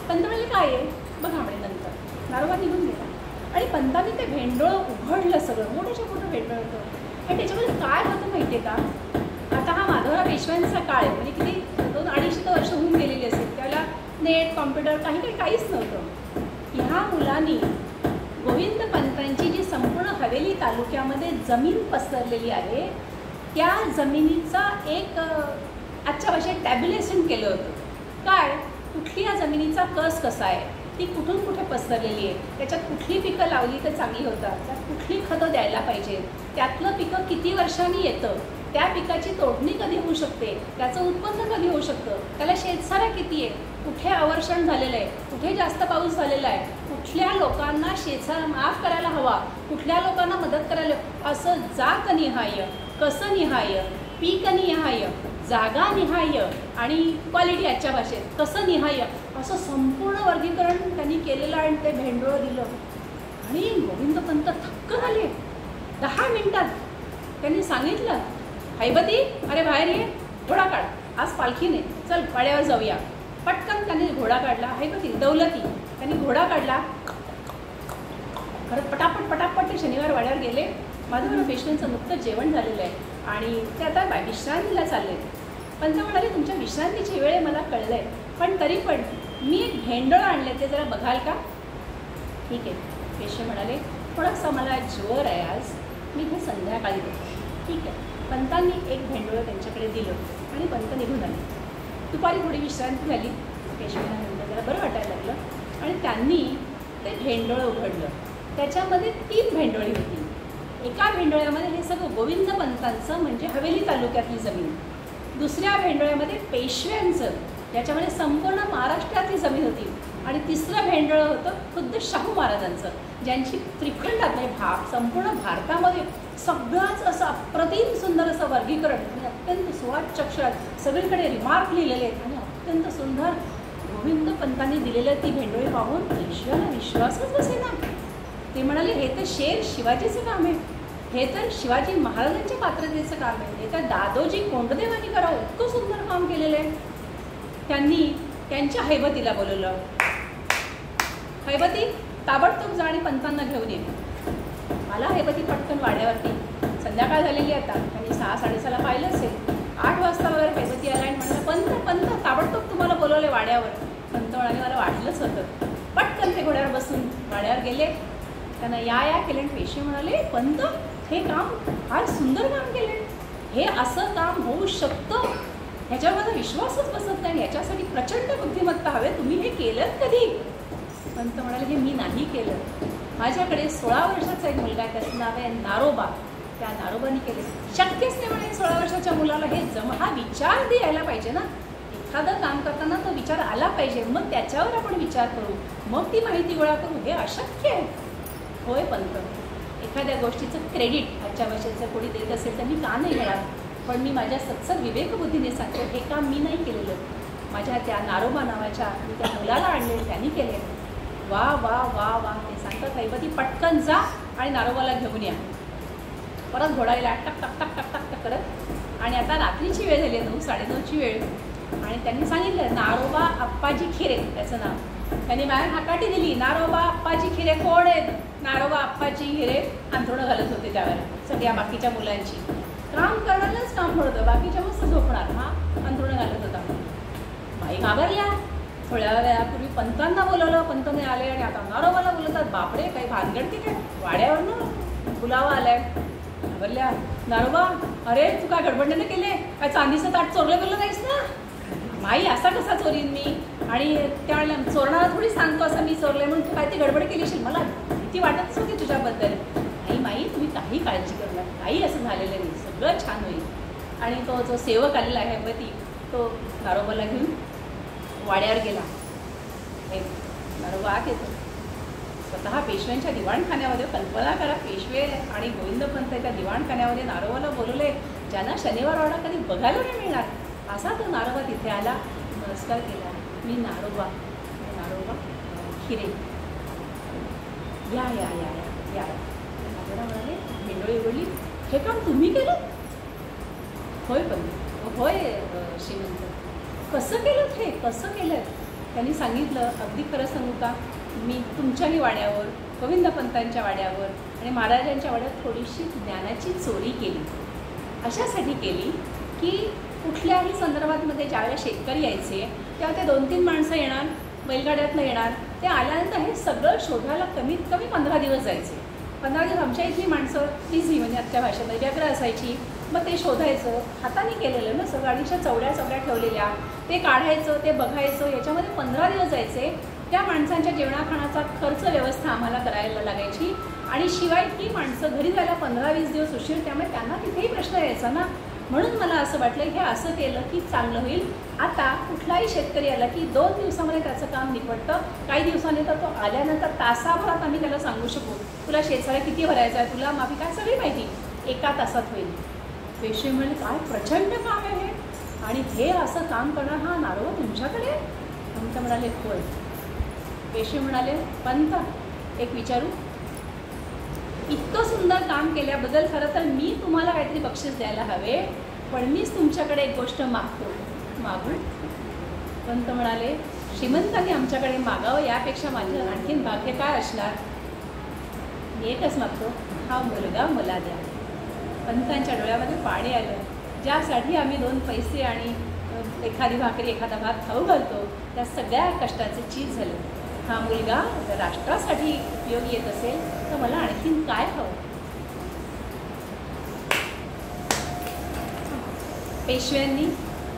पंत म्हणले, काय आहे बघा म्हणे. नंतर नारोबा निघून गेला आणि पंतांनी ते भेंडोळं उघडलं. सगळं मोठ्याच्या मोठं भेंडोळं होतं आणि त्याच्यामध्ये काय होतं माहिती आहे का? आता हा माधवराव पेशव्यांचा काळ आहे, म्हणजे किती 200-250 वर्ष होऊन गेलेली असेल. त्याला नेट, कॉम्प्युटर काहीच नव्हतं. ह्या मुलांनी गोविंद पंतांची जी संपूर्ण हवेली तालुक्यामध्ये जमीन पसरलेली आहे, त्या जमिनीचा एक आजच्या भाषेत टॅब्युलेशन केलं होतं. काय? कुठली या जमिनीचा कस कसा आहे, ती कुठून कुठे पसरलेली आहे, त्याच्यात कुठली पिकं लावली तर चांगली होतात, त्यात कुठली खतं द्यायला पाहिजे, त्यातलं पिकं किती वर्षांनी येतं, त्या पिकाची तोडणी कधी होऊ शकते, त्याचं उत्पन्न कधी होऊ शकतं, त्याला शेतसारा किती आहे, कुठे अवर्षण झालेलं आहे, कुठे जास्त पाऊस झालेला आहे, कुठल्या लोकांना शेतसारा माफ करायला हवा, कुठल्या लोकांना मदत करायला, असं जातनिहाय, कसनिहाय, पीकनिहाय, जागानिहाय आणि क्वालिटी आजच्या भाषेत कसनिहाय असं संपूर्ण वर्गीकरण त्यांनी केलेलं आणि ते भेंडोळं दिलं. आणि गोविंद पंत थक्क झाले. 10 मिनिटात त्यांनी सांगितलं, हैबती अरे बाहेर ये, घोडा काढ, आज पालखीने, चल पाड्यावर जाऊया. पटकन त्यांनी घोडा काढला. हैबती दौलती त्यांनी घोडा काढला. खरं पटापट ते शनिवार वाड्यावर गेले. माधवराव पेशव्यांचं नुकतंच जेवण झालेलं आहे आणि ते आता विश्रांतीला चालले. पंत म्हणाले, तुमच्या विश्रांतीची वेळ मला कळलं आहे, पण तरी पण मी एक भेंडोळं आणले, ते जरा बघाल का? ठीक आहे. पेशवे म्हणाले, थोडासा मला ज्वर आहे आज, मी हे संध्याकाळी देतो. ठीक आहे. पंतांनी एक भेंडोळं त्यांच्याकडे दिलं आणि पंत निघून आले. दुपारी थोडी विश्रांती झाली. पेशव्यांना नंतर जरा बरं वाटायला लागलं आणि त्यांनी ते भेंडोळं उघडलं. त्याच्यामध्ये 3 भेंडोळी होती. एका भेंडोळ्यामध्ये हे सगळं गोविंद पंतांचं म्हणजे हवेली तालुक्यातली जमीन, दुसऱ्या भेंडोळ्यामध्ये पेशव्यांचं याच्यामध्ये संपूर्ण महाराष्ट्रातली जमीन होती. आणि तिसरं भेंडळ होतं खुद्द शाहू महाराजांचं, ज्यांची त्रिखंडात म्हणजे संपूर्ण भारतामध्ये सगळंच असं अप्रतिम सुंदर असं वर्गीकरण आणि अत्यंत सुवाच्य अक्षरात सगळीकडे रिमार्क लिहिलेले आहेत आणि अत्यंत सुंदर गोविंद पंतांनी दिलेलं ती भेंडोळी पाहून पेशव्याला विश्वासच बसेना. ते म्हणाले, हे तर शेर शिवाजीचं काम आहे, हे तर शिवाजी महाराजांच्या पात्रतेचं काम आहे, हे तर दादोजी कोंडदेवांनी करावं, इतकं सुंदर काम केलेलं आहे. त्यांनी त्यांच्या हैबतीला बोलवलं. हैबती, ताबडतोब जा आणि पंतांना घेऊन ये. मला हैबती पटकन वाड्यावरती, संध्याकाळ झालेली आता, त्यांनी 6-6:30ला पाहिलं असेल. 8 वाजता वगैरे हैबती आला आणि म्हणाला, पंत ताबडतोब तुम्हाला बोलवले वाड्यावर. पंत म्हणाले, मला वाटलंच होतं. पटकन ते घोड्यावर बसून वाड्यावर गेले. त्यांना या केले आणि पेशवे म्हणाले, पंत हे काम फार सुंदर काम केले, हे असं काम होऊ शकतं ह्याच्यावर माझा विश्वासच बसत नाही, ह्याच्यासाठी प्रचंड बुद्धिमत्ता हवे, तुम्ही हे केलं कधी? पंत म्हणाले, हे मी नाही केलं, माझ्याकडे 16 वर्षाचा एक मुलगा आहे, त्याचं नाव आहे नारोबा, त्या नारोबाने केले. शक्यच नाही म्हणे 16 वर्षाच्या मुलाला हे हा विचार यायला पाहिजे ना, एखादं काम करताना तो विचार आला पाहिजे, मग त्याच्यावर आपण विचार करू, मग ती माहिती गोळा करू, हे अशक्य आहे. होय पंत, एखाद्या गोष्टीचं क्रेडिट आजच्या वर्षाचं कोणी देत असेल त्यांनी का नाही घेणार, पण मी माझ्या सत्सर विवेकबुद्धीने सांगतो, हे काम मी नाही केलेलं, माझ्या त्या नारोबा नावाच्या मी त्या मुलाला आणले, त्यांनी केले. वा वा वा वा, ते सांगतात हैबती पटकन जा आणि नारोबाला घेऊन या. परत घोडायला टक टक टक टक टक टक करत, आणि आता रात्रीची वेळ झाली, 9-9:30ची वेळ, आणि त्यांनी सांगितलं, नारोबा अप्पाजी खिरे त्याचं नाव, त्यांनी बाहेर हाकाटी दिली, नारोबा अप्पाजी खिरे कोण आहेत? नारोबा अप्पाजी खिरे अंथरुणं घालत होते त्यावेळेला सगळ्या बाकीच्या मुलांची, काम करणारच काम होतं, बाकीच्या मस्त झोपणार, हा अंथरुणं घालत होता. बाई घाबरल्या. थोड्या वेळापूर्वी पंतांना बोलवलं, पंतांनी आले आणि आता नारोबाला बोलवतात. बापरे, काही भानगड की काय, वाड्यावरनं बुलावा आलाय. घाबरल्या. नारोबा, अरे तू काय गडबडीने केले, काय चांदीचं ताट चोरलं गेलं नाहीस ना? माई, असा कसा चोरीन मी, आणि त्यावेळेला चोरणारा थोडी सांगतो असं मी चोरले म्हणून तू काय ती गडबड केली असेल, मला भीती वाटतच होती तुझ्याबद्दल. नाही माई, तुम्ही काही काळजी करू नका, काही असं झालेलं नाही, सगळं छान होईल. आणि तो जो सेवक आलेला आहे हैबती, तो नारोबाला घेऊन वाड्यावर गेला. नारोबा आत येतो. स्वतः पेशव्यांच्या दिवाणखान्यामध्ये, कल्पना करा, पेशवे आणि गोविंदपंत त्या दिवाणखान्यामध्ये नारोबाला बोलवले, ज्यांना शनिवार वाडा कधी बघायला नाही मिळणार, असा तो नारोबा तिथे आला, नमस्कार केला. मी नारोबा खिरे, या या या या या. म्हणाले, भेंडोळी बोलली, हे काम तुम्ही केलं? होय पण, होय श्रीमंत. कसं केलं हे, कसं केलं? त्यांनी सांगितलं, अगदी खरं सांगू का, मी तुमच्याही वाड्यावर, गोविंदपंतांच्या वाड्यावर आणि महाराजांच्या वाड्यात थोडीशी ज्ञानाची चोरी केली. अशासाठी केली की कुठल्याही संदर्भातमध्ये ज्यावेळेला शेतकरी यायचे तेव्हा ते 2-3 माणसं येणार, बैलगाड्यातनं येणार, ते आल्यानंतर हे सगळं शोधायला कमीत कमी 15 दिवस जायचे. 15 दिवस आमच्या इथली माणसं बिझी, म्हणजे आजच्या भाषेमध्ये व्यग्र असायची. मग ते शोधायचं, हाताने केलेलं ना, सगळं अडीचशा चवड्या ठेवलेल्या, ते काढायचं, ते बघायचं, याच्यामध्ये 15 दिवस जायचे. त्या माणसांच्या जेवणाखाण्याचा खर्च व्यवस्था आम्हाला करायला लागायची, आणि शिवाय ही माणसं घरी जायला 15-20 दिवस उशीर, त्यामुळे त्यांना तिथेही प्रश्न यायचा ना. म्हणून मला असं वाटलं हे असं केलं की चांगलं होईल. आता कुठलाही शेतकरी आला की 2 दिवसामध्ये त्याचं काम निपटतं. काही दिवसांनी तर तो आल्यानंतर तासाभरात आम्ही त्याला सांगू शकू, तुला शेतसारा किती भरायचा आहे, तुला माफी काय, सगळी माहिती 1 तासात होईल. पेशवे म्हणाले, काय प्रचंड काम आहे हे, आणि हे असं काम करणार हा नारोबा तुमच्याकडे? पंत म्हणाले, होय. पेशवे म्हणाले, पंत एक विचारू, इतकं सुंदर काम केल्याबद्दल खरं तर मी तुम्हाला काहीतरी बक्षीस द्यायला हवे, पण मीच तुमच्याकडे एक गोष्ट मागू? पंत म्हणाले, श्रीमंतांनी आमच्याकडे मागावं यापेक्षा माझं आणखीन भाग्य काय असणार? मी एकच मागतो, हा मुलगा मला द्या. पंतांच्या डोळ्यामध्ये पाणी आलं. ज्यासाठी आम्ही 2 पैसे आणि एखादी भाकरी, एखादा भात खाऊ घालतो, त्या सगळ्या कष्टाचे चीज झालं. हा मुलगा राष्ट्रासाठी उपयोगी येत असेल तर मला आणखीन काय हवं? पेशव्यांनी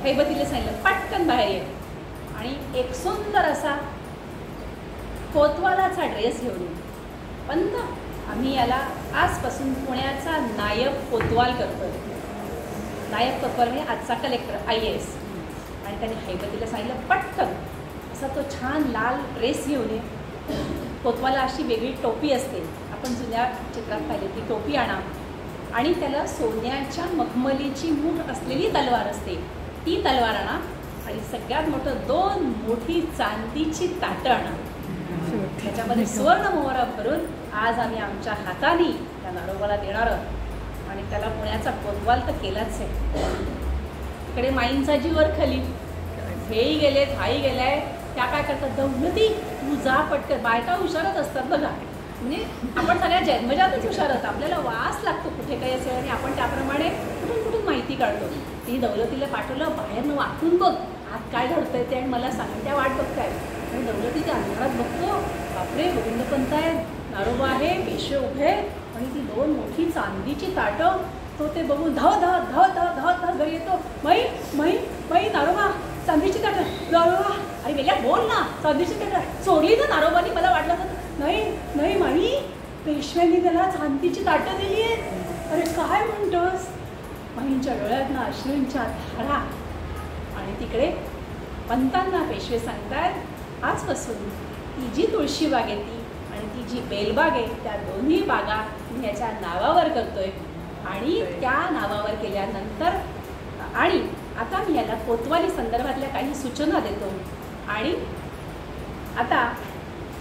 हैबतीला सांगितलं, पटकन बाहेर ये आणि एक सुंदर असा कोतवालाचा ड्रेस घेऊन ये. पंत, आम्ही याला आजपासून पुण्याचा नायब कोतवाल करतोय. नायब कोतवाल म्हणजे आजचा कलेक्टर, IAS. आणि त्याने हैबतीला सांगितलं पटकन असा तो छान लाल ड्रेस घेऊन ये, कोतवाला अशी वेगळी टोपी असते, आपण जुन्या चित्रात पाहिली ती टोपी आणा, आणि त्याला सोन्याच्या मखमलीची मूठ असलेली तलवार असते ती तलवार आणा, आणि सगळ्यात मोठं 2 मोठी चांदीची ताटं आणा, त्याच्यामध्ये सुवर्ण मोहरा भरून आज आम्ही आमच्या हाताने त्या नारोबाला देणार आहोत. आणि त्याला पुण्याचा कोतवाल तर केलाच आहे. इकडे माईंचा जीवर खाली, हेही गेलेत हाही गेलाय, त्या काय करतात, दौलती तू जा पटकन. बायका हुशारच असतात बघा, म्हणजे आपण सगळ्या जन्मजातच हुशार आहोत, आपल्याला वास लागतो कुठे काही असेल आणि आपण त्याप्रमाणे कुठून कुठून माहिती काढतो. ती दौलतीला पाठवलं, बाहेरनं वाचून बघ आत काय घडतंय ते आणि मला सांग. त्या वाट बघताय आणि दौलतीच्या अंधारात बघतो, बापरे गोविंदपंत आहे, नारोबा आहे, पेशवे उभे आणि ती 2 मोठी चांदीची ताटं. तो ते बघून धाव धाव धाव धाव धाव धाव घरी येतो. माई माई माई नारोबा चांदीची ताटं, नारोबा अरे वेगळ्या बोल ना, चांदीची ताटं चोरली ना नारोबानी. मला वाटलं तर नाही नाही माई, पेशव्यांनी त्याला चांदीची ताटं दिली आहेत. अरे काय म्हणतोस. माईंच्या डोळ्यात ना अश्रूंच्या धारा. आणि तिकडे पंतांना पेशवे सांगतात, आजपासून ती जी तुळशी बाग आहे ती आणि ती जी बेलबाग आहे त्या दोन्ही बागा मी ह्याच्या नावावर करतोय. आणि त्या नावावर केल्यानंतर आणि आता मी याला कोतवाली संदर्भातल्या काही सूचना देतो. आणि आता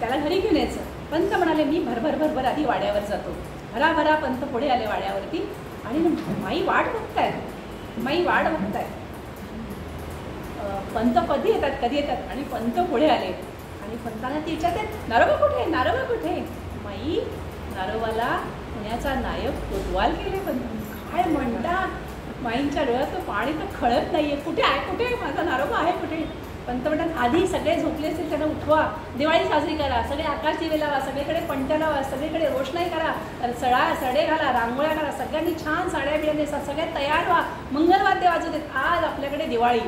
त्याला घरी घेऊन यायचं. पंत म्हणाले मी भरभर आधी वाड्यावर जातो. भराभरा पंत पुढे आले वाड्यावरती आणि माई वाट बघतायत, माई वाट बघतायत. पंत कधी येतात आणि पंत पुढे आले आणि पंतांना ती विचारतात, नारोबा कुठे, नारोबा कुठे. माई नारोबाला पुण्याचा नायक कोतवाल केले. पंत काय म्हणतात. माईंच्या डोळ्यात तो पाणी तर खळत नाहीये, कुठे आहे, कुठे माझा नारोबा आहे कुठे. पंत म्हणतात आधी सगळे झोपले असेल त्यांना उठवा, दिवाळी साजरी करा, सगळे आकाश दिवे लावा, सगळीकडे पणत्या लावा, सगळीकडे रोषणाई करा, सडे घाला, रांगोळ्या करा, सगळ्यांनी छान साड्या बिड्या नेसा, सगळे तयार व्हा, मंगलवाद्य वाजू देत, आज आपल्याकडे दिवाळी.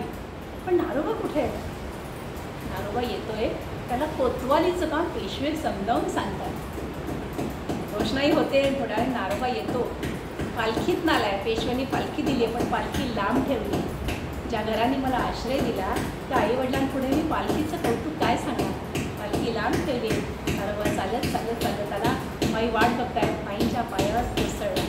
पण नारोबा कुठे आहे. नारोबा येतोय, त्याला कोतवालीचं काम पेशवे समजावून सांगतात. रोषणाई होते, थोड्या वेळ नारोबा येतो. पालखीत नालाय, पेशव्यांनी पालखी दिली पण पालखी लांब ठेवली. ज्या घरांनी मला आश्रय दिला त्या आईवडिलांपुढे मी पालखीचं कौतुक काय सांगणार. पालखी लांब ठेवली. नारोबा चालत चालत चालत आला. माई वाट बघतायत. माईच्या पायावर कोसळला.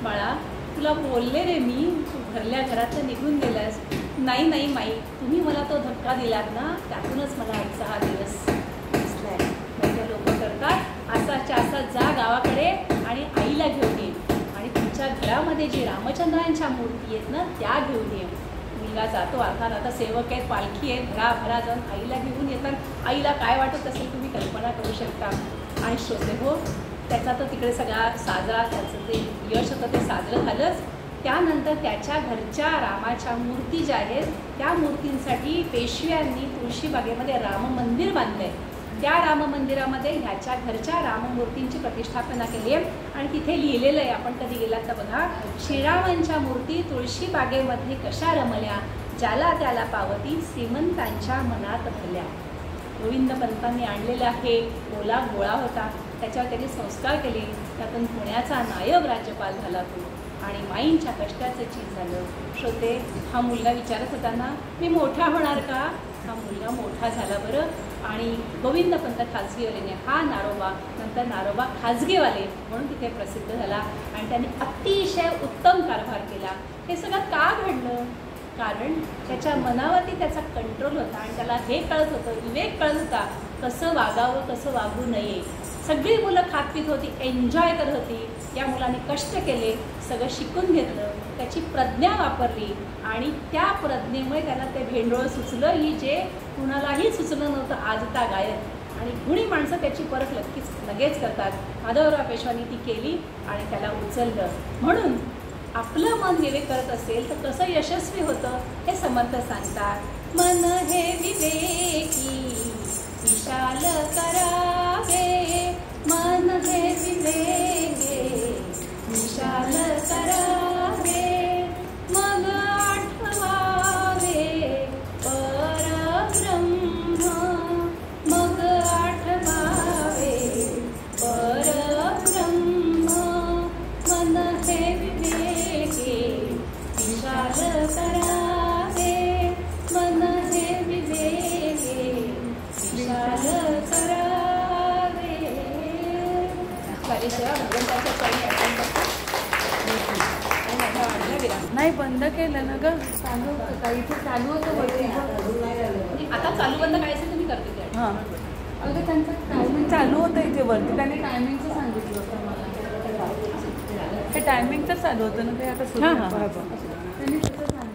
बाळा तुला बोलले रे मी, तू भरल्या घरातनं निघून गेलास. नाही नाही माई, तुम्ही मला तो धक्का दिलात ना, त्यातूनच मला आजचा हा दिवस दिसलाय. म्हणजे लोक करतात असाच्या असा जा गावाकडे आणि आईला घेऊन ये आणि तुमच्या घरामध्ये जी रामचंद्रांच्या मूर्ती आहेत ना त्या घेऊन ये. मुलगा जातो. अर्थात आता सेवक आहेत, पालखी आहे, भरा जाऊन आईला घेऊन येतात. आईला काय वाटत असेल तुम्ही कल्पना करू शकता. आणि श्रोते हो, त्याचा तर तिकडे सगळा साजरा, त्याचं ते यश होतं ते साजरं झालंच. त्यानंतर त्याच्या घरच्या रामाच्या मूर्ती ज्या आहेत त्या मूर्तींसाठी पेशव्यांनी तुळशीबागेमध्ये राम मंदिर बांधलं आहे. त्या राम मंदिरामध्ये ह्याच्या घरच्या राममूर्तींची प्रतिष्ठापना केली आहे. आणि तिथे लिहिलेलं आहे, आपण कधी गेलात तर बघा, श्रीरामांच्या मूर्ती तुळशीबागेमध्ये कशा रमल्या, ज्याला त्याला पावती श्रीमंतांच्या मनात भरल्या. गोविंदपंतांनी आणलेला आहे, ओला गोळा होता, त्याच्यावर त्यांनी संस्कार केले. त्यातून पुण्याचा नायब राज्यपाल झाला तो आणि माईंच्या कष्टाचं चीज झालं. श्रोते, हा मुलगा विचारत होता ना मी मोठा होणार का. हा मुलगा मोठा झाला बरं. आणि गोविंदपंत खाजगीवालेने हा नारोबा, नंतर नारोबा खाजगीवाले म्हणून तिथे प्रसिद्ध झाला. आणि त्याने अतिशय उत्तम कारभार केला. हे सगळं का घडलं, कारण त्याच्या मनावरती त्याचा कंट्रोल होता आणि त्याला हे कळत होतं, विवेक कळत होता, कसं वागावं कसं वागू नये. सगळी मुलं खात पीत होती, एन्जॉय करत होती. या मुलाने कष्ट केले, सगळं शिकून घेतलं, त्याची प्रज्ञा वापरली आणि त्या प्रज्ञेमुळे त्याला ते भेंडोळ सुचलं ही जे कुणालाही सुचलं नव्हतं आजता गायब. आणि गुणी माणसं त्याची परख लगेच करतात. माधवराव पेशव्यांनी ती केली आणि त्याला उचललं. म्हणून आपलं मन विवेक करत असेल तर कसं यशस्वी होतं हे समर्थ सांगतात. मन हे विवेकी विशाल करावे, मन हे विवेके विशाल करावे, मग आठवावे परब्रह्म, मग आठवावे परब्रह्म. मन हे विवेके विशाल करावे, दुपारी सेवा भगवंताच्या चरणी अर्पण करतो आणि माझ्या वाणीला विराम. नाही बंद केलं ना ग, चालू होतं का इथे, चालू होतं वरती. आता चालू बंद करायचं तुम्ही करते ते. हां अगं त्यांचं टायमिंग चालू होतं इथे वरती, त्याने टायमिंगचं सांगितलं होतं मला. हे टायमिंगचं चालू होतं ना ते आता सुरू. त्यांनी तसं सांगितलं.